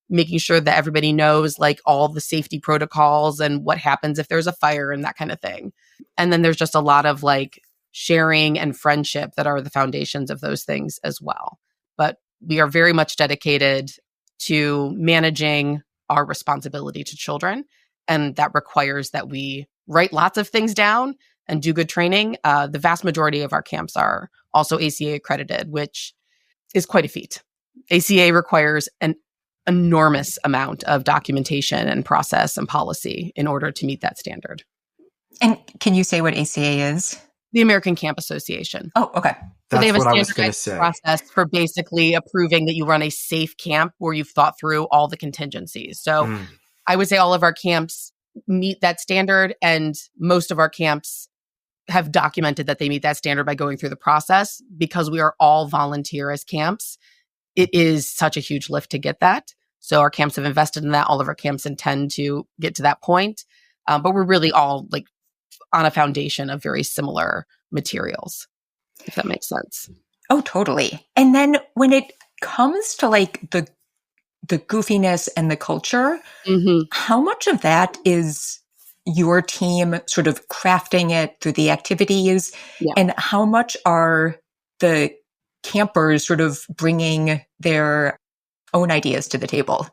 making sure that everybody knows like all the safety protocols and what happens if there's a fire and that kind of thing. And then there's just a lot of like sharing and friendship that are the foundations of those things as well. But we are very much dedicated to managing our responsibility to children. And that requires that we write lots of things down and do good training. The vast majority of our camps are also ACA accredited, which is quite a feat. ACA requires an enormous amount of documentation and process and policy in order to meet that standard. And can you say what ACA is? The American Camp Association. Oh, okay. That's So they have a what I was going to standardized say. process for basically approving that you run a safe camp where you've thought through all the contingencies. So I would say all of our camps meet that standard, and most of our camps have documented that they meet that standard by going through the process. Because we are all volunteer as camps, it is such a huge lift to get that. So our camps have invested in that. All of our camps intend to get to that point. But we're really all like on a foundation of very similar materials, if that makes sense. Oh, totally. And then when it comes to like the goofiness and the culture, how much of that is your team sort of crafting it through the activities? Yeah. And how much are the campers sort of bringing their own ideas to the table?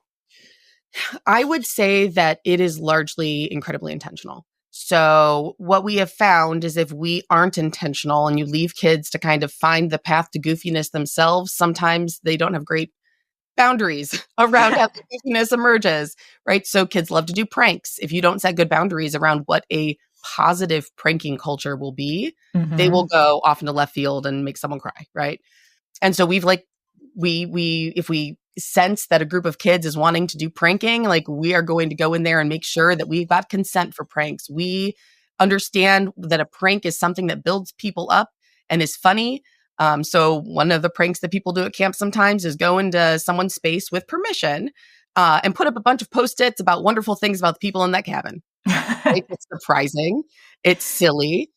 I would say that it is largely incredibly intentional. So what we have found is if we aren't intentional and you leave kids to kind of find the path to goofiness themselves, sometimes they don't have great boundaries around how the goofiness emerges, right? So kids love to do pranks. If you don't set good boundaries around what a positive pranking culture will be, they will go off into left field and make someone cry, right? And so we've like, if we sense that a group of kids is wanting to do pranking, like we are going to go in there and make sure that we've got consent for pranks. We understand that a prank is something that builds people up and is funny. So one of the pranks that people do at camp sometimes is go into someone's space with permission and put up a bunch of Post-its about wonderful things about the people in that cabin. Right? It's surprising, it's silly,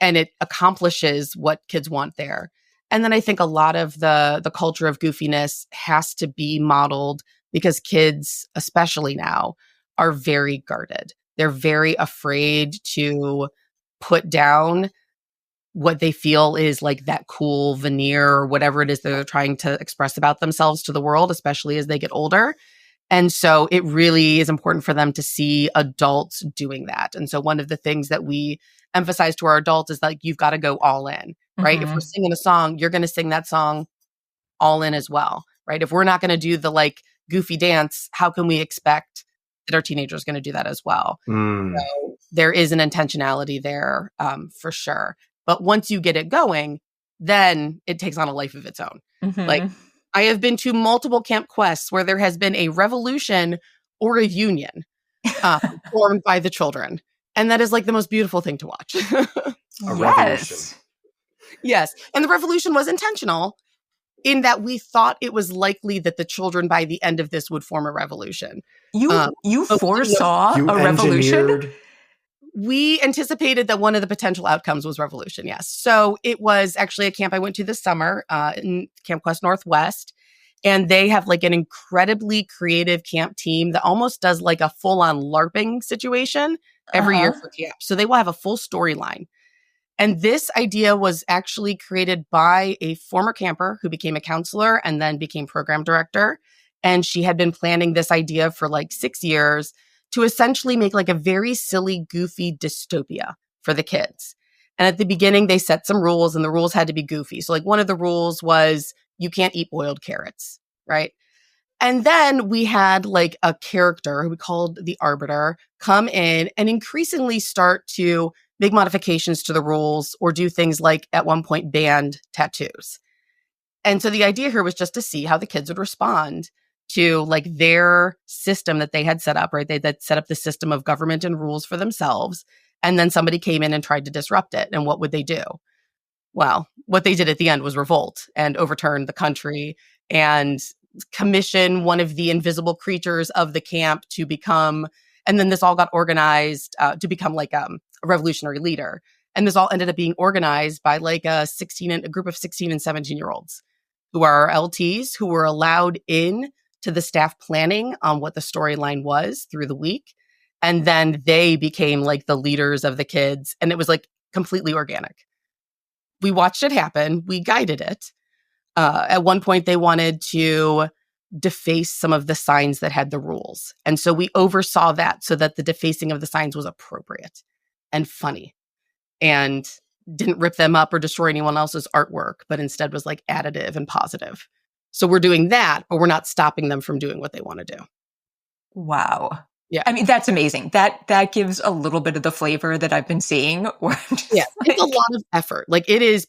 and it accomplishes what kids want there. And then I think a lot of the culture of goofiness has to be modeled because kids, especially now, are very guarded. They're very afraid to put down what they feel is like that cool veneer or whatever it is that they're trying to express about themselves to the world, especially as they get older. And so it really is important for them to see adults doing that. And so one of the things that we emphasize to our adults is like, you've got to go all in, right? If we're singing a song, you're going to sing that song all in as well, right? If we're not going to do the like goofy dance, how can we expect that our teenager is going to do that as well? So there is an intentionality there for sure. But once you get it going, then it takes on a life of its own. Like I have been to multiple camp quests where there has been a revolution or a union formed by the children. And that is like the most beautiful thing to watch. Revolution. Yes. And the revolution was intentional in that we thought it was likely that the children by the end of this would form a revolution. You foresaw a revolution? We anticipated that one of the potential outcomes was revolution, yes. So it was actually a camp I went to this summer in Camp Quest Northwest. And they have like an incredibly creative camp team that almost does like a full-on LARPing situation every year for camp. So they will have a full storyline. And this idea was actually created by a former camper who became a counselor and then became program director. And she had been planning this idea for like 6 years to essentially make like a very silly, goofy dystopia for the kids. And at the beginning, they set some rules and the rules had to be goofy. So like one of the rules was you can't eat boiled carrots, right? And then we had like a character who we called the Arbiter come in and increasingly start to make modifications to the rules or do things like at one point banned tattoos. And so the idea here was just to see how the kids would respond to like their system that they had set up, right? They had set up the system of government and rules for themselves. And then somebody came in and tried to disrupt it. And what would they do? Well, what they did at the end was revolt and overturn the country and commission one of the invisible creatures of the camp to become, and then this all got organized to become like a revolutionary leader. And this all ended up being organized by like a group of 16 and 17-year-olds who are LTs who were allowed in to the staff planning on what the storyline was through the week. And then they became like the leaders of the kids. And it was like completely organic. We watched it happen. We guided it. At one point, they wanted to deface some of the signs that had the rules. And so we oversaw that so that the defacing of the signs was appropriate and funny and didn't rip them up or destroy anyone else's artwork, but instead was like additive and positive. So we're doing that, but we're not stopping them from doing what they want to do. Wow. Yeah. I mean, that's amazing. That gives a little bit of the flavor that I've been seeing. It's a lot of effort. Like it is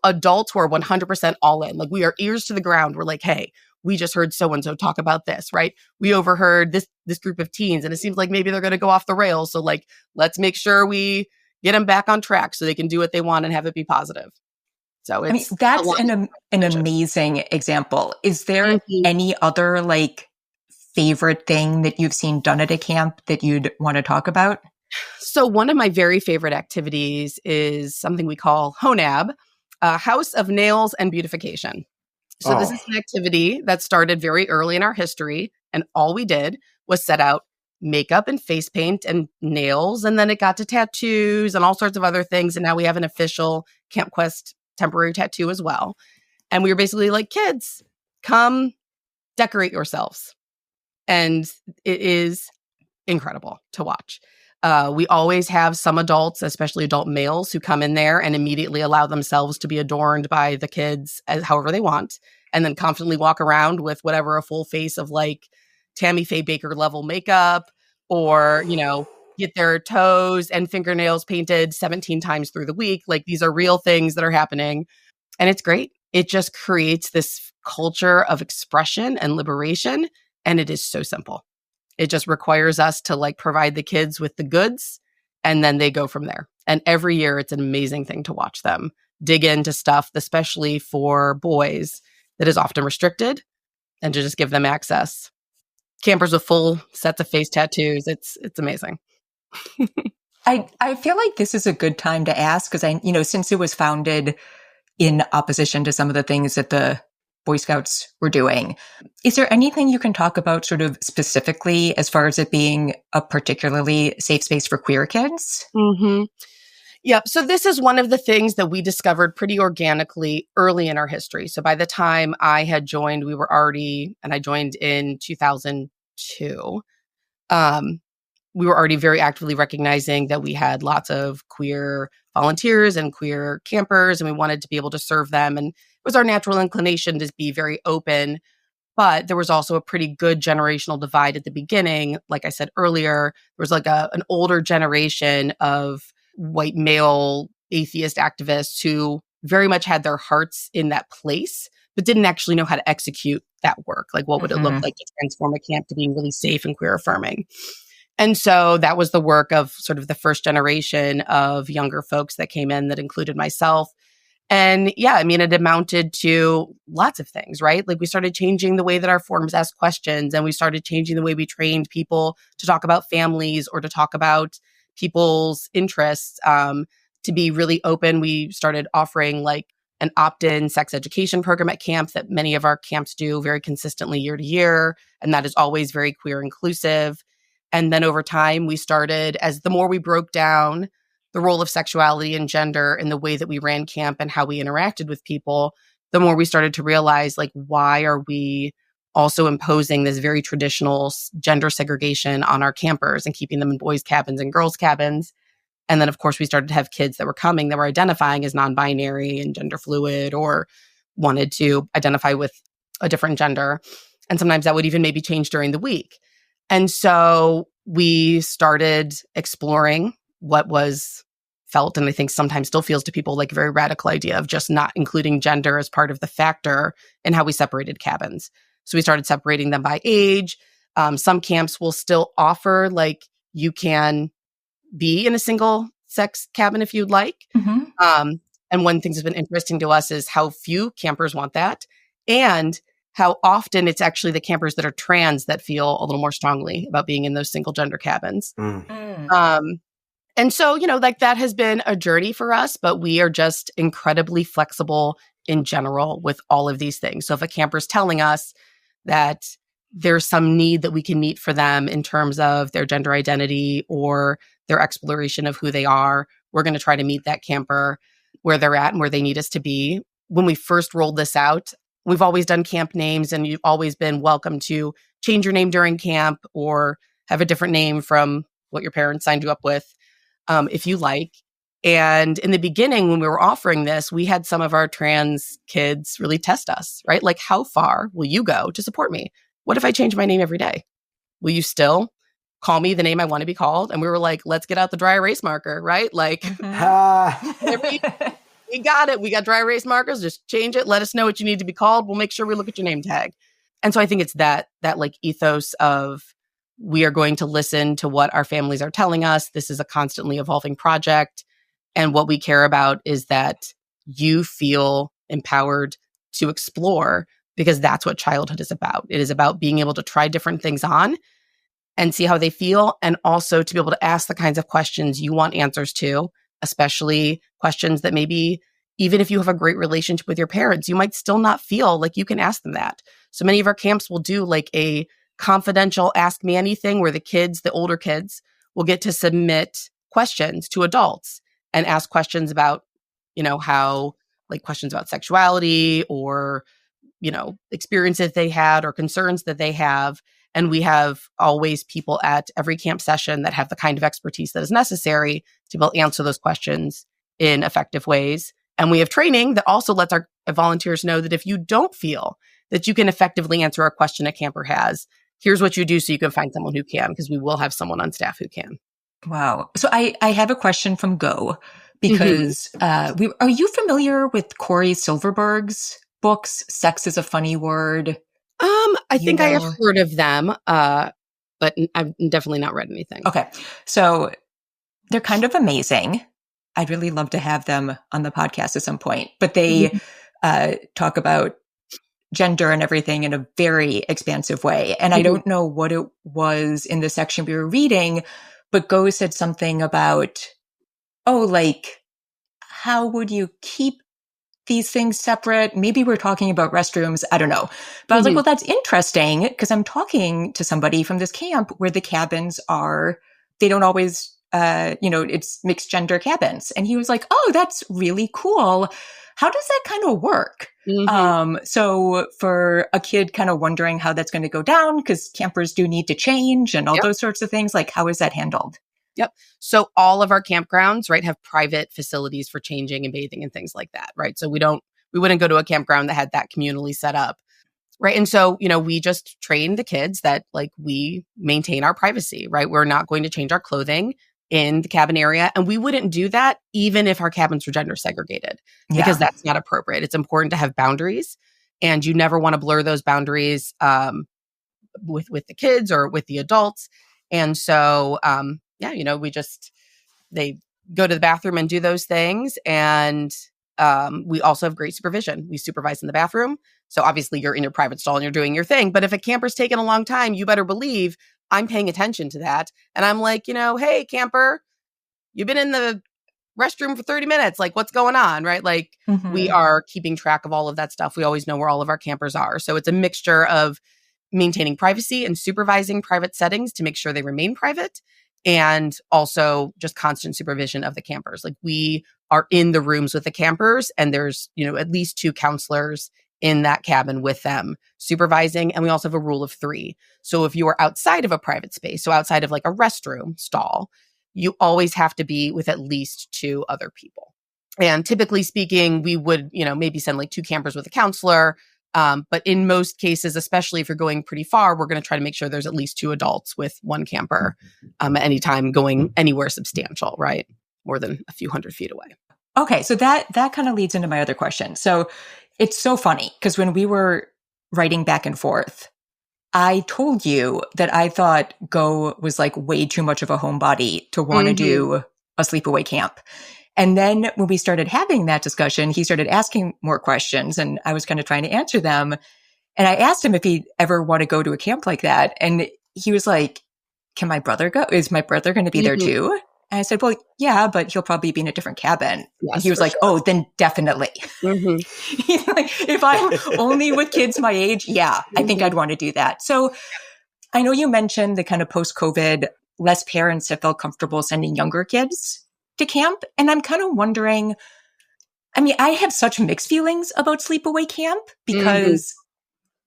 adults who are 100% all in. Like we are ears to the ground. We're like, hey, we just heard so-and-so talk about this, right? We overheard this group of teens and it seems like maybe they're going to go off the rails. So like, let's make sure we get them back on track so they can do what they want and have it be positive. So it's, I mean, that's an amazing example. Is there any other like favorite thing that you've seen done at a camp that you'd want to talk about? So one of my very favorite activities is something we call HONAB, House of Nails and Beautification. So this is an activity that started very early in our history. And all we did was set out makeup and face paint and nails. And then it got to tattoos and all sorts of other things. And now we have an official Camp Quest temporary tattoo as well. And we were basically like, kids, come decorate yourselves. And it is incredible to watch. We always have some adults, especially adult males, who come in there and immediately allow themselves to be adorned by the kids as however they want, and then confidently walk around with whatever a full face of like Tammy Faye Baker level makeup, or, you know, get their toes and fingernails painted 17 times through the week. Like these are real things that are happening. And it's great. It just creates this culture of expression and liberation. And it is so simple. It just requires us to like provide the kids with the goods and then they go from there. And every year it's an amazing thing to watch them dig into stuff, especially for boys, that is often restricted, and to just give them access. Campers with full sets of face tattoos. It's amazing. I feel like this is a good time to ask because since it was founded in opposition to some of the things that the Boy Scouts were doing, is there anything you can talk about sort of specifically as far as it being a particularly safe space for queer kids? Mm-hmm. Yeah. So this is one of the things that we discovered pretty organically early in our history. So by the time I had joined, we were already, and I joined in 2000, 2, we were already very actively recognizing that we had lots of queer volunteers and queer campers, and we wanted to be able to serve them. And it was our natural inclination to be very open. But there was also a pretty good generational divide at the beginning. Like I said earlier, there was like an older generation of white male atheist activists who very much had their hearts in that place, but didn't actually know how to execute that work. Like, what would it look like to transform a camp to being really safe and queer affirming? And so that was the work of sort of the first generation of younger folks that came in that included myself. And yeah, I mean, it amounted to lots of things, right? Like we started changing the way that our forums asked questions, and we started changing the way we trained people to talk about families or to talk about people's interests, to be really open. We started offering like an opt-in sex education program at camp that many of our camps do very consistently year to year. And that is always very queer inclusive. And then over time, we started, as the more we broke down the role of sexuality and gender in the way that we ran camp and how we interacted with people, the more we started to realize, like, why are we also imposing this very traditional gender segregation on our campers and keeping them in boys' cabins and girls' cabins? And then, of course, we started to have kids that were coming that were identifying as non-binary and gender fluid or wanted to identify with a different gender. And sometimes that would even maybe change during the week. And so we started exploring what was felt, and I think sometimes still feels to people like a very radical idea of just not including gender as part of the factor in how we separated cabins. So we started separating them by age. Some camps will still offer, like, you can be in a single sex cabin if you'd like. And one thing that's been interesting to us is how few campers want that, and how often it's actually the campers that are trans that feel a little more strongly about being in those single gender cabins. And so, you know, like that has been a journey for us, but we are just incredibly flexible in general with all of these things. So if a camper's telling us that there's some need that we can meet for them in terms of their gender identity or their exploration of who they are, we're going to try to meet that camper where they're at and where they need us to be. When we first rolled this out, we've always done camp names, and you've always been welcome to change your name during camp or have a different name from what your parents signed you up with, if you like. And in the beginning, when we were offering this, we had some of our trans kids really test us, right? Like, how far will you go to support me? What if I change my name every day? Will you still call me the name I want to be called? And we were like, let's get out the dry erase marker, right? Like, we got it. We got dry erase markers. Just change it. Let us know what you need to be called. We'll make sure we look at your name tag. And so I think it's that like ethos of, we are going to listen to what our families are telling us. This is a constantly evolving project. And what we care about is that you feel empowered to explore, because that's what childhood is about. It is about being able to try different things on and see how they feel, and also to be able to ask the kinds of questions you want answers to, especially questions that maybe, even if you have a great relationship with your parents, you might still not feel like you can ask them that. So many of our camps will do like a confidential Ask Me Anything, where the older kids will get to submit questions to adults and ask questions about, you know, how, like questions about sexuality or, you know, experiences they had or concerns that they have. And we have always people at every camp session that have the kind of expertise that is necessary to be able to answer those questions in effective ways. And we have training that also lets our volunteers know that if you don't feel that you can effectively answer a question a camper has, here's what you do so you can find someone who can, because we will have someone on staff who can. Wow. So I have a question from Go, because are you familiar with Corey Silverberg's books, Sex is a Funny Word? I think I have heard of them, but I've definitely not read anything. Okay. So they're kind of amazing. I'd really love to have them on the podcast at some point, but they talk about gender and everything in a very expansive way. And I don't know what it was in the section we were reading, but Go said something about, like, how would you keep these things separate? Maybe we're talking about restrooms. I don't know. But I was like, well, that's interesting, because I'm talking to somebody from this camp where the cabins they don't always, it's mixed gender cabins. And he was like, oh, that's really cool. how does that kind of work? So for a kid kind of wondering how that's going to go down, because campers do need to change and all those sorts of things, like how is that handled? Yep. So all of our campgrounds, right, have private facilities for changing and bathing and things like that, right? So we wouldn't go to a campground that had that communally set up, right? And so, we just train the kids that like we maintain our privacy, right? We're not going to change our clothing in the cabin area. And we wouldn't do that even if our cabins were gender segregated, because that's not appropriate. It's important to have boundaries, and you never want to blur those boundaries with the kids or with the adults. And so, they go to the bathroom and do those things. And we also have great supervision. We supervise in the bathroom. So obviously you're in your private stall and you're doing your thing. But if a camper's taking a long time, you better believe I'm paying attention to that. And I'm like, hey, camper, you've been in the restroom for 30 minutes. Like, what's going on? Right? Like, we are keeping track of all of that stuff. We always know where all of our campers are. So it's a mixture of maintaining privacy and supervising private settings to make sure they remain private, and also just constant supervision of the campers. Like, we are in the rooms with the campers, and there's, at least 2 counselors in that cabin with them supervising. And we also have a rule of 3. So if you are outside of a private space, so outside of like a restroom stall, you always have to be with at least 2 other people. And typically speaking, we would, maybe send like 2 campers with a counselor. But in most cases, especially if you're going pretty far, we're going to try to make sure there's at least 2 adults with 1 camper at any time going anywhere substantial, right? More than a few hundred feet away. Okay. So that kind of leads into my other question. So it's so funny because when we were writing back and forth, I told you that I thought Go was like way too much of a homebody to want to do a sleepaway camp. And then when we started having that discussion, he started asking more questions, and I was kind of trying to answer them. And I asked him if he'd ever want to go to a camp like that. And he was like, can my brother go? Is my brother going to be there too? And I said, well, yeah, but he'll probably be in a different cabin. Yes, and he was like, sure. Oh, then definitely. He's like, if I'm only with kids my age, I think I'd want to do that. So I know you mentioned the kind of post-COVID, less parents have felt comfortable sending younger kids to camp. And I'm kind of wondering, I have such mixed feelings about sleepaway camp because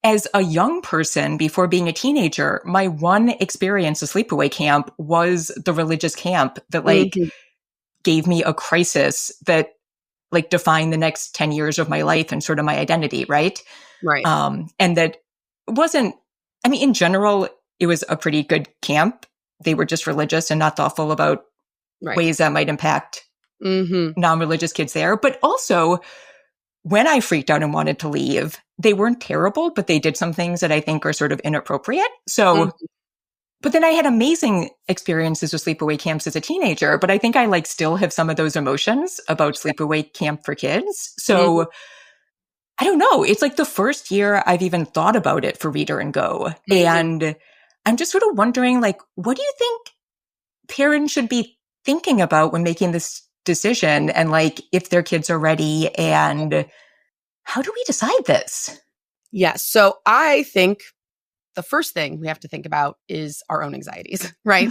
as a young person before being a teenager, my one experience of sleepaway camp was the religious camp that gave me a crisis that like defined the next 10 years of my life and sort of my identity. Right. Right. And that wasn't, in general, it was a pretty good camp. They were just religious and not thoughtful about ways that might impact non-religious kids there. But also, when I freaked out and wanted to leave, they weren't terrible, but they did some things that I think are sort of inappropriate. So, but then I had amazing experiences with sleepaway camps as a teenager, but I think I still have some of those emotions about sleepaway camp for kids. So I don't know. It's like the first year I've even thought about it for Reader and Go. And I'm just sort of wondering, what do you think parents should be thinking about when making this decision, and if their kids are ready, and how do we decide this? Yes. So I think the first thing we have to think about is our own anxieties, right?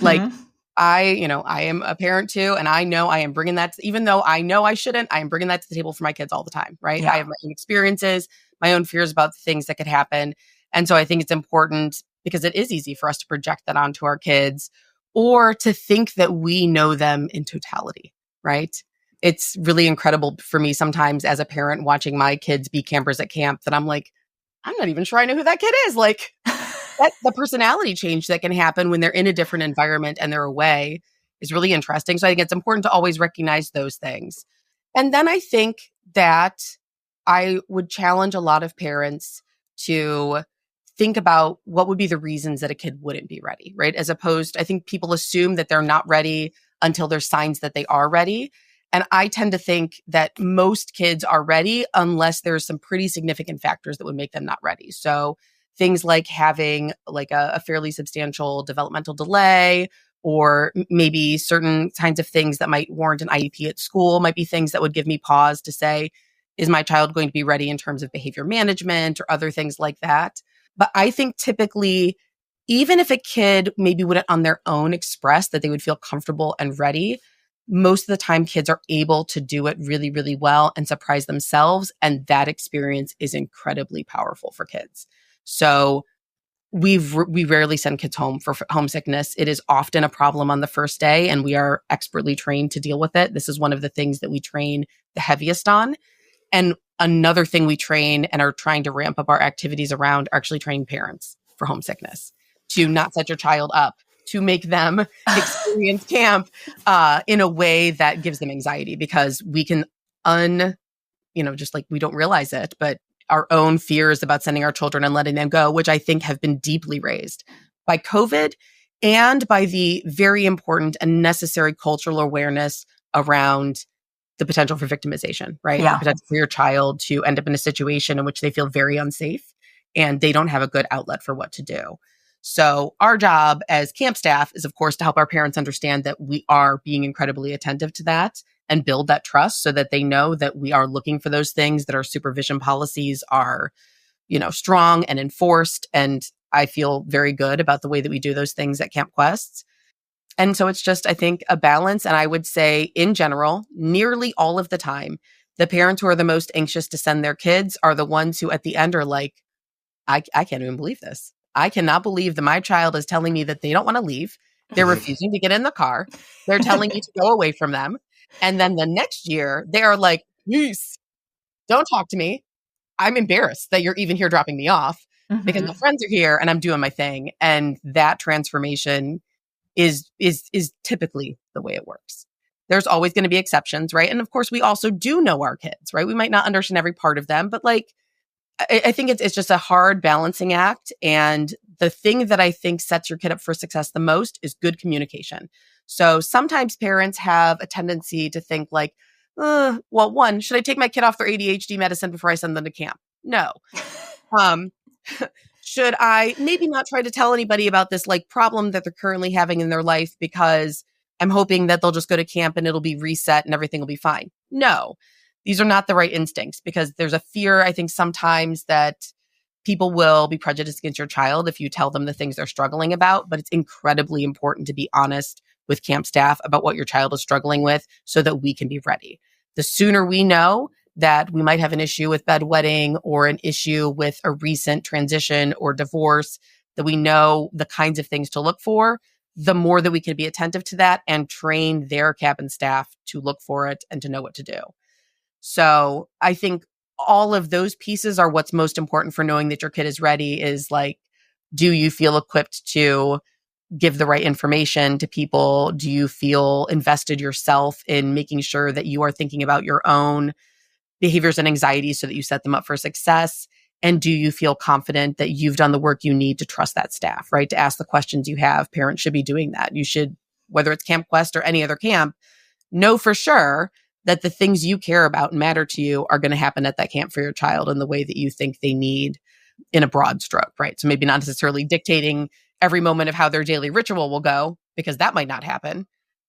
I am a parent too, and I know I am bringing that, even though I know I shouldn't, I am bringing that to the table for my kids all the time, right? I have my own experiences, my own fears about the things that could happen. And so I think it's important, because it is easy for us to project that onto our kids, or to think that we know them in totality, right? It's really incredible for me sometimes as a parent watching my kids be campers at camp that I'm like, I'm not even sure I know who that kid is. That the personality change that can happen when they're in a different environment and they're away is really interesting. So I think it's important to always recognize those things. And then I think that I would challenge a lot of parents to think about what would be the reasons that a kid wouldn't be ready, right? As opposed, I think people assume that they're not ready until there's signs that they are ready. And I tend to think that most kids are ready unless there's some pretty significant factors that would make them not ready. So things like having a fairly substantial developmental delay, or maybe certain kinds of things that might warrant an IEP at school might be things that would give me pause to say, is my child going to be ready in terms of behavior management or other things like that? But I think typically, even if a kid maybe wouldn't on their own express that they would feel comfortable and ready, most of the time kids are able to do it really, really well and surprise themselves. And that experience is incredibly powerful for kids. So we rarely send kids home for homesickness. It is often a problem on the first day, and we are expertly trained to deal with it. This is one of the things that we train the heaviest on. And another thing we train and are trying to ramp up our activities around are actually training parents for homesickness, to not set your child up, to make them experience camp in a way that gives them anxiety, because we can just like we don't realize it, but our own fears about sending our children and letting them go, which I think have been deeply raised by COVID and by the very important and necessary cultural awareness around the potential for victimization, right? Yeah. The potential for your child to end up in a situation in which they feel very unsafe and they don't have a good outlet for what to do. So our job as camp staff is, of course, to help our parents understand that we are being incredibly attentive to that and build that trust so that they know that we are looking for those things, that our supervision policies are, strong and enforced. And I feel very good about the way that we do those things at Camp Quests. And so it's just, I think, a balance. And I would say in general, nearly all of the time, the parents who are the most anxious to send their kids are the ones who at the end are like, I can't even believe this. I cannot believe that my child is telling me that they don't want to leave. They're refusing to get in the car. They're telling me to go away from them. And then the next year, they are like, please, don't talk to me. I'm embarrassed that you're even here dropping me off because my friends are here and I'm doing my thing. And that transformation is typically the way it works. There's always going to be exceptions, right? And of course, we also do know our kids, right? We might not understand every part of them, but I think it's just a hard balancing act. And the thing that I think sets your kid up for success the most is good communication. So sometimes parents have a tendency to think like, one, should I take my kid off their ADHD medicine before I send them to camp? No. Should I maybe not try to tell anybody about this problem that they're currently having in their life because I'm hoping that they'll just go to camp and it'll be reset and everything will be fine? No. These are not the right instincts, because there's a fear, I think, sometimes that people will be prejudiced against your child if you tell them the things they're struggling about. But it's incredibly important to be honest with camp staff about what your child is struggling with so that we can be ready. The sooner we know that we might have an issue with bedwetting or an issue with a recent transition or divorce, that we know the kinds of things to look for, the more that we can be attentive to that and train their cabin staff to look for it and to know what to do. So I think all of those pieces are what's most important for knowing that your kid is ready, is do you feel equipped to give the right information to people? Do you feel invested yourself in making sure that you are thinking about your own behaviors and anxieties so that you set them up for success? And do you feel confident that you've done the work you need to trust that staff, right? To ask the questions you have. Parents should be doing that. You should, whether it's Camp Quest or any other camp, know for sure that the things you care about and matter to you are going to happen at that camp for your child in the way that you think they need, in a broad stroke, right? So maybe not necessarily dictating every moment of how their daily ritual will go, because that might not happen,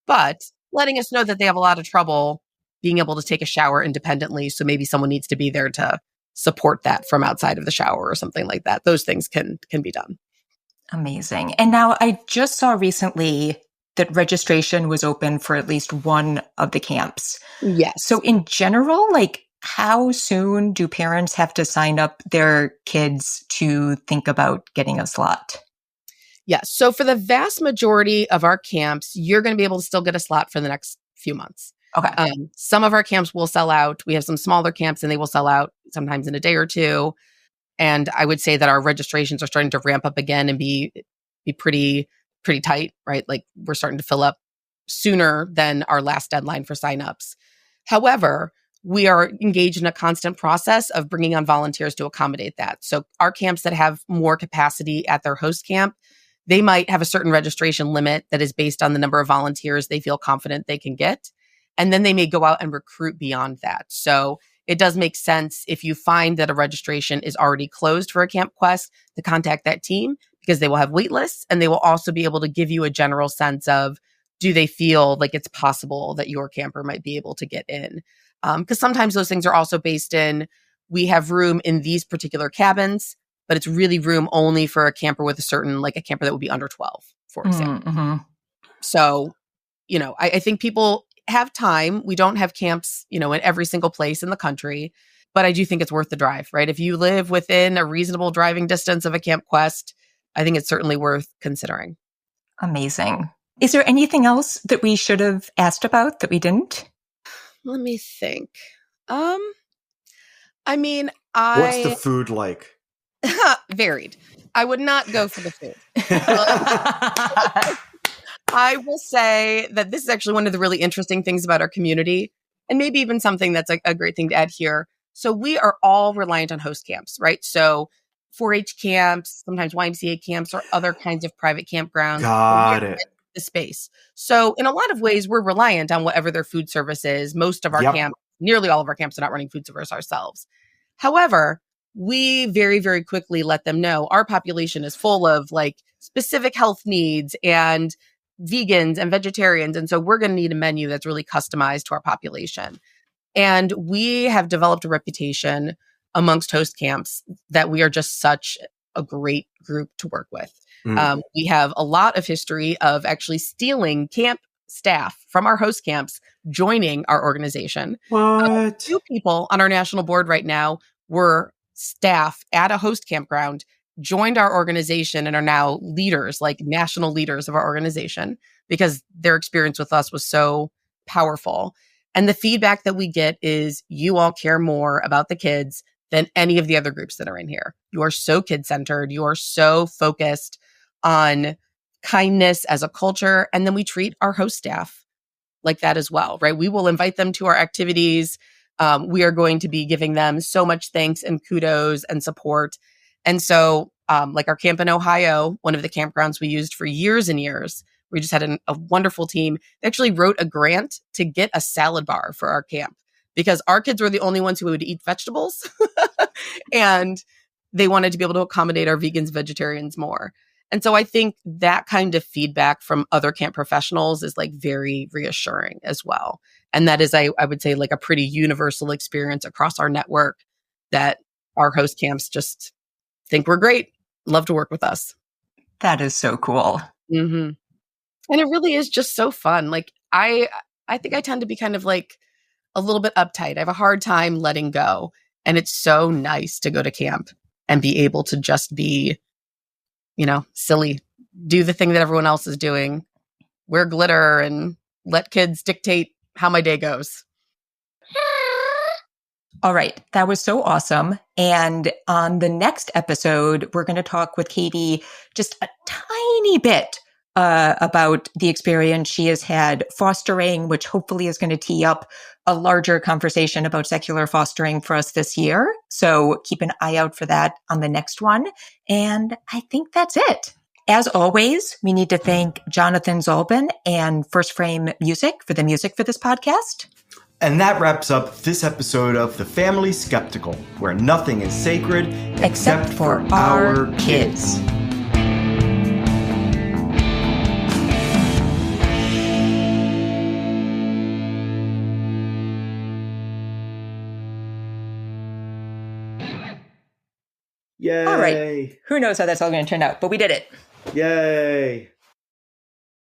but letting us know that they have a lot of trouble being able to take a shower independently. So maybe someone needs to be there to support that from outside of the shower or something like that. Those things can be done. Amazing. And now I just saw recently that registration was open for at least one of the camps. Yes. So in general, how soon do parents have to sign up their kids to think about getting a slot? Yes. So for the vast majority of our camps, you're going to be able to still get a slot for the next few months. Okay. Some of our camps will sell out. We have some smaller camps and they will sell out sometimes in a day or two. And I would say that our registrations are starting to ramp up again and be pretty tight, right? We're starting to fill up sooner than our last deadline for signups. However, we are engaged in a constant process of bringing on volunteers to accommodate that. So our camps that have more capacity at their host camp, they might have a certain registration limit that is based on the number of volunteers they feel confident they can get. And then they may go out and recruit beyond that. So it does make sense if you find that a registration is already closed for a Camp Quest to contact that team, because they will have wait lists and they will also be able to give you a general sense of, do they feel like it's possible that your camper might be able to get in? Because sometimes those things are also based in, we have room in these particular cabins, but it's really room only for a camper with a certain, a camper that would be under 12, for example. Mm-hmm. So, I think people have time. We don't have camps, in every single place in the country, but I do think it's worth the drive, right? If you live within a reasonable driving distance of a Camp Quest, I think it's certainly worth considering. Amazing. Is there anything else that we should have asked about that we didn't? Let me think. What's the food like? Varied. I would not go for the food. I will say that this is actually one of the really interesting things about our community, and maybe even something that's a great thing to add here. So we are all reliant on host camps, right? So 4-H camps, sometimes YMCA camps, or other kinds of private campgrounds. Got it. The space. So in a lot of ways, we're reliant on whatever their food service is. Most of our camps, nearly all of our camps are not running food service ourselves. However, we very, very quickly let them know our population is full of like specific health needs and vegans and vegetarians. And so we're going to need a menu that's really customized to our population. And we have developed a reputation amongst host camps that we are just such a great group to work with. We have a lot of history of actually stealing camp staff from our host camps, joining our organization. What? 2 people on our national board right now were staff at a host campground, joined our organization, and are now leaders, like national leaders of our organization, because their experience with us was so powerful. And the feedback that we get is, you all care more about the kids than any of the other groups that are in here. You are so kid-centered. You are so focused on kindness as a culture. And then we treat our host staff like that as well, right? We will invite them to our activities. We are going to be giving them so much thanks and kudos and support. And so like our camp in Ohio, one of the campgrounds we used for years and years, we just had a wonderful team. They actually wrote a grant to get a salad bar for our camp because our kids were the only ones who would eat vegetables. And they wanted to be able to accommodate our vegans, vegetarians more. And so I think that kind of feedback from other camp professionals is like very reassuring as well. And that is, I would say, like a pretty universal experience across our network, that our host camps just think we're great, love to work with us. That is so cool. Mm-hmm. And it really is just so fun. Like I think I tend to be kind of like a little bit uptight. I have a hard time letting go. And it's so nice to go to camp and be able to just be, silly, do the thing that everyone else is doing, wear glitter and let kids dictate how my day goes. All right. That was so awesome. And on the next episode, we're going to talk with Katie just a tiny bit about the experience she has had fostering, which hopefully is going to tee up a larger conversation about secular fostering for us this year. So keep an eye out for that on the next one. And I think that's it. As always, we need to thank Jonathan Zalbin and First Frame Music for the music for this podcast. And that wraps up this episode of The Family Skeptical, where nothing is sacred except for our kids. Yay. All right. Who knows how that's all going to turn out, but we did it. Yay.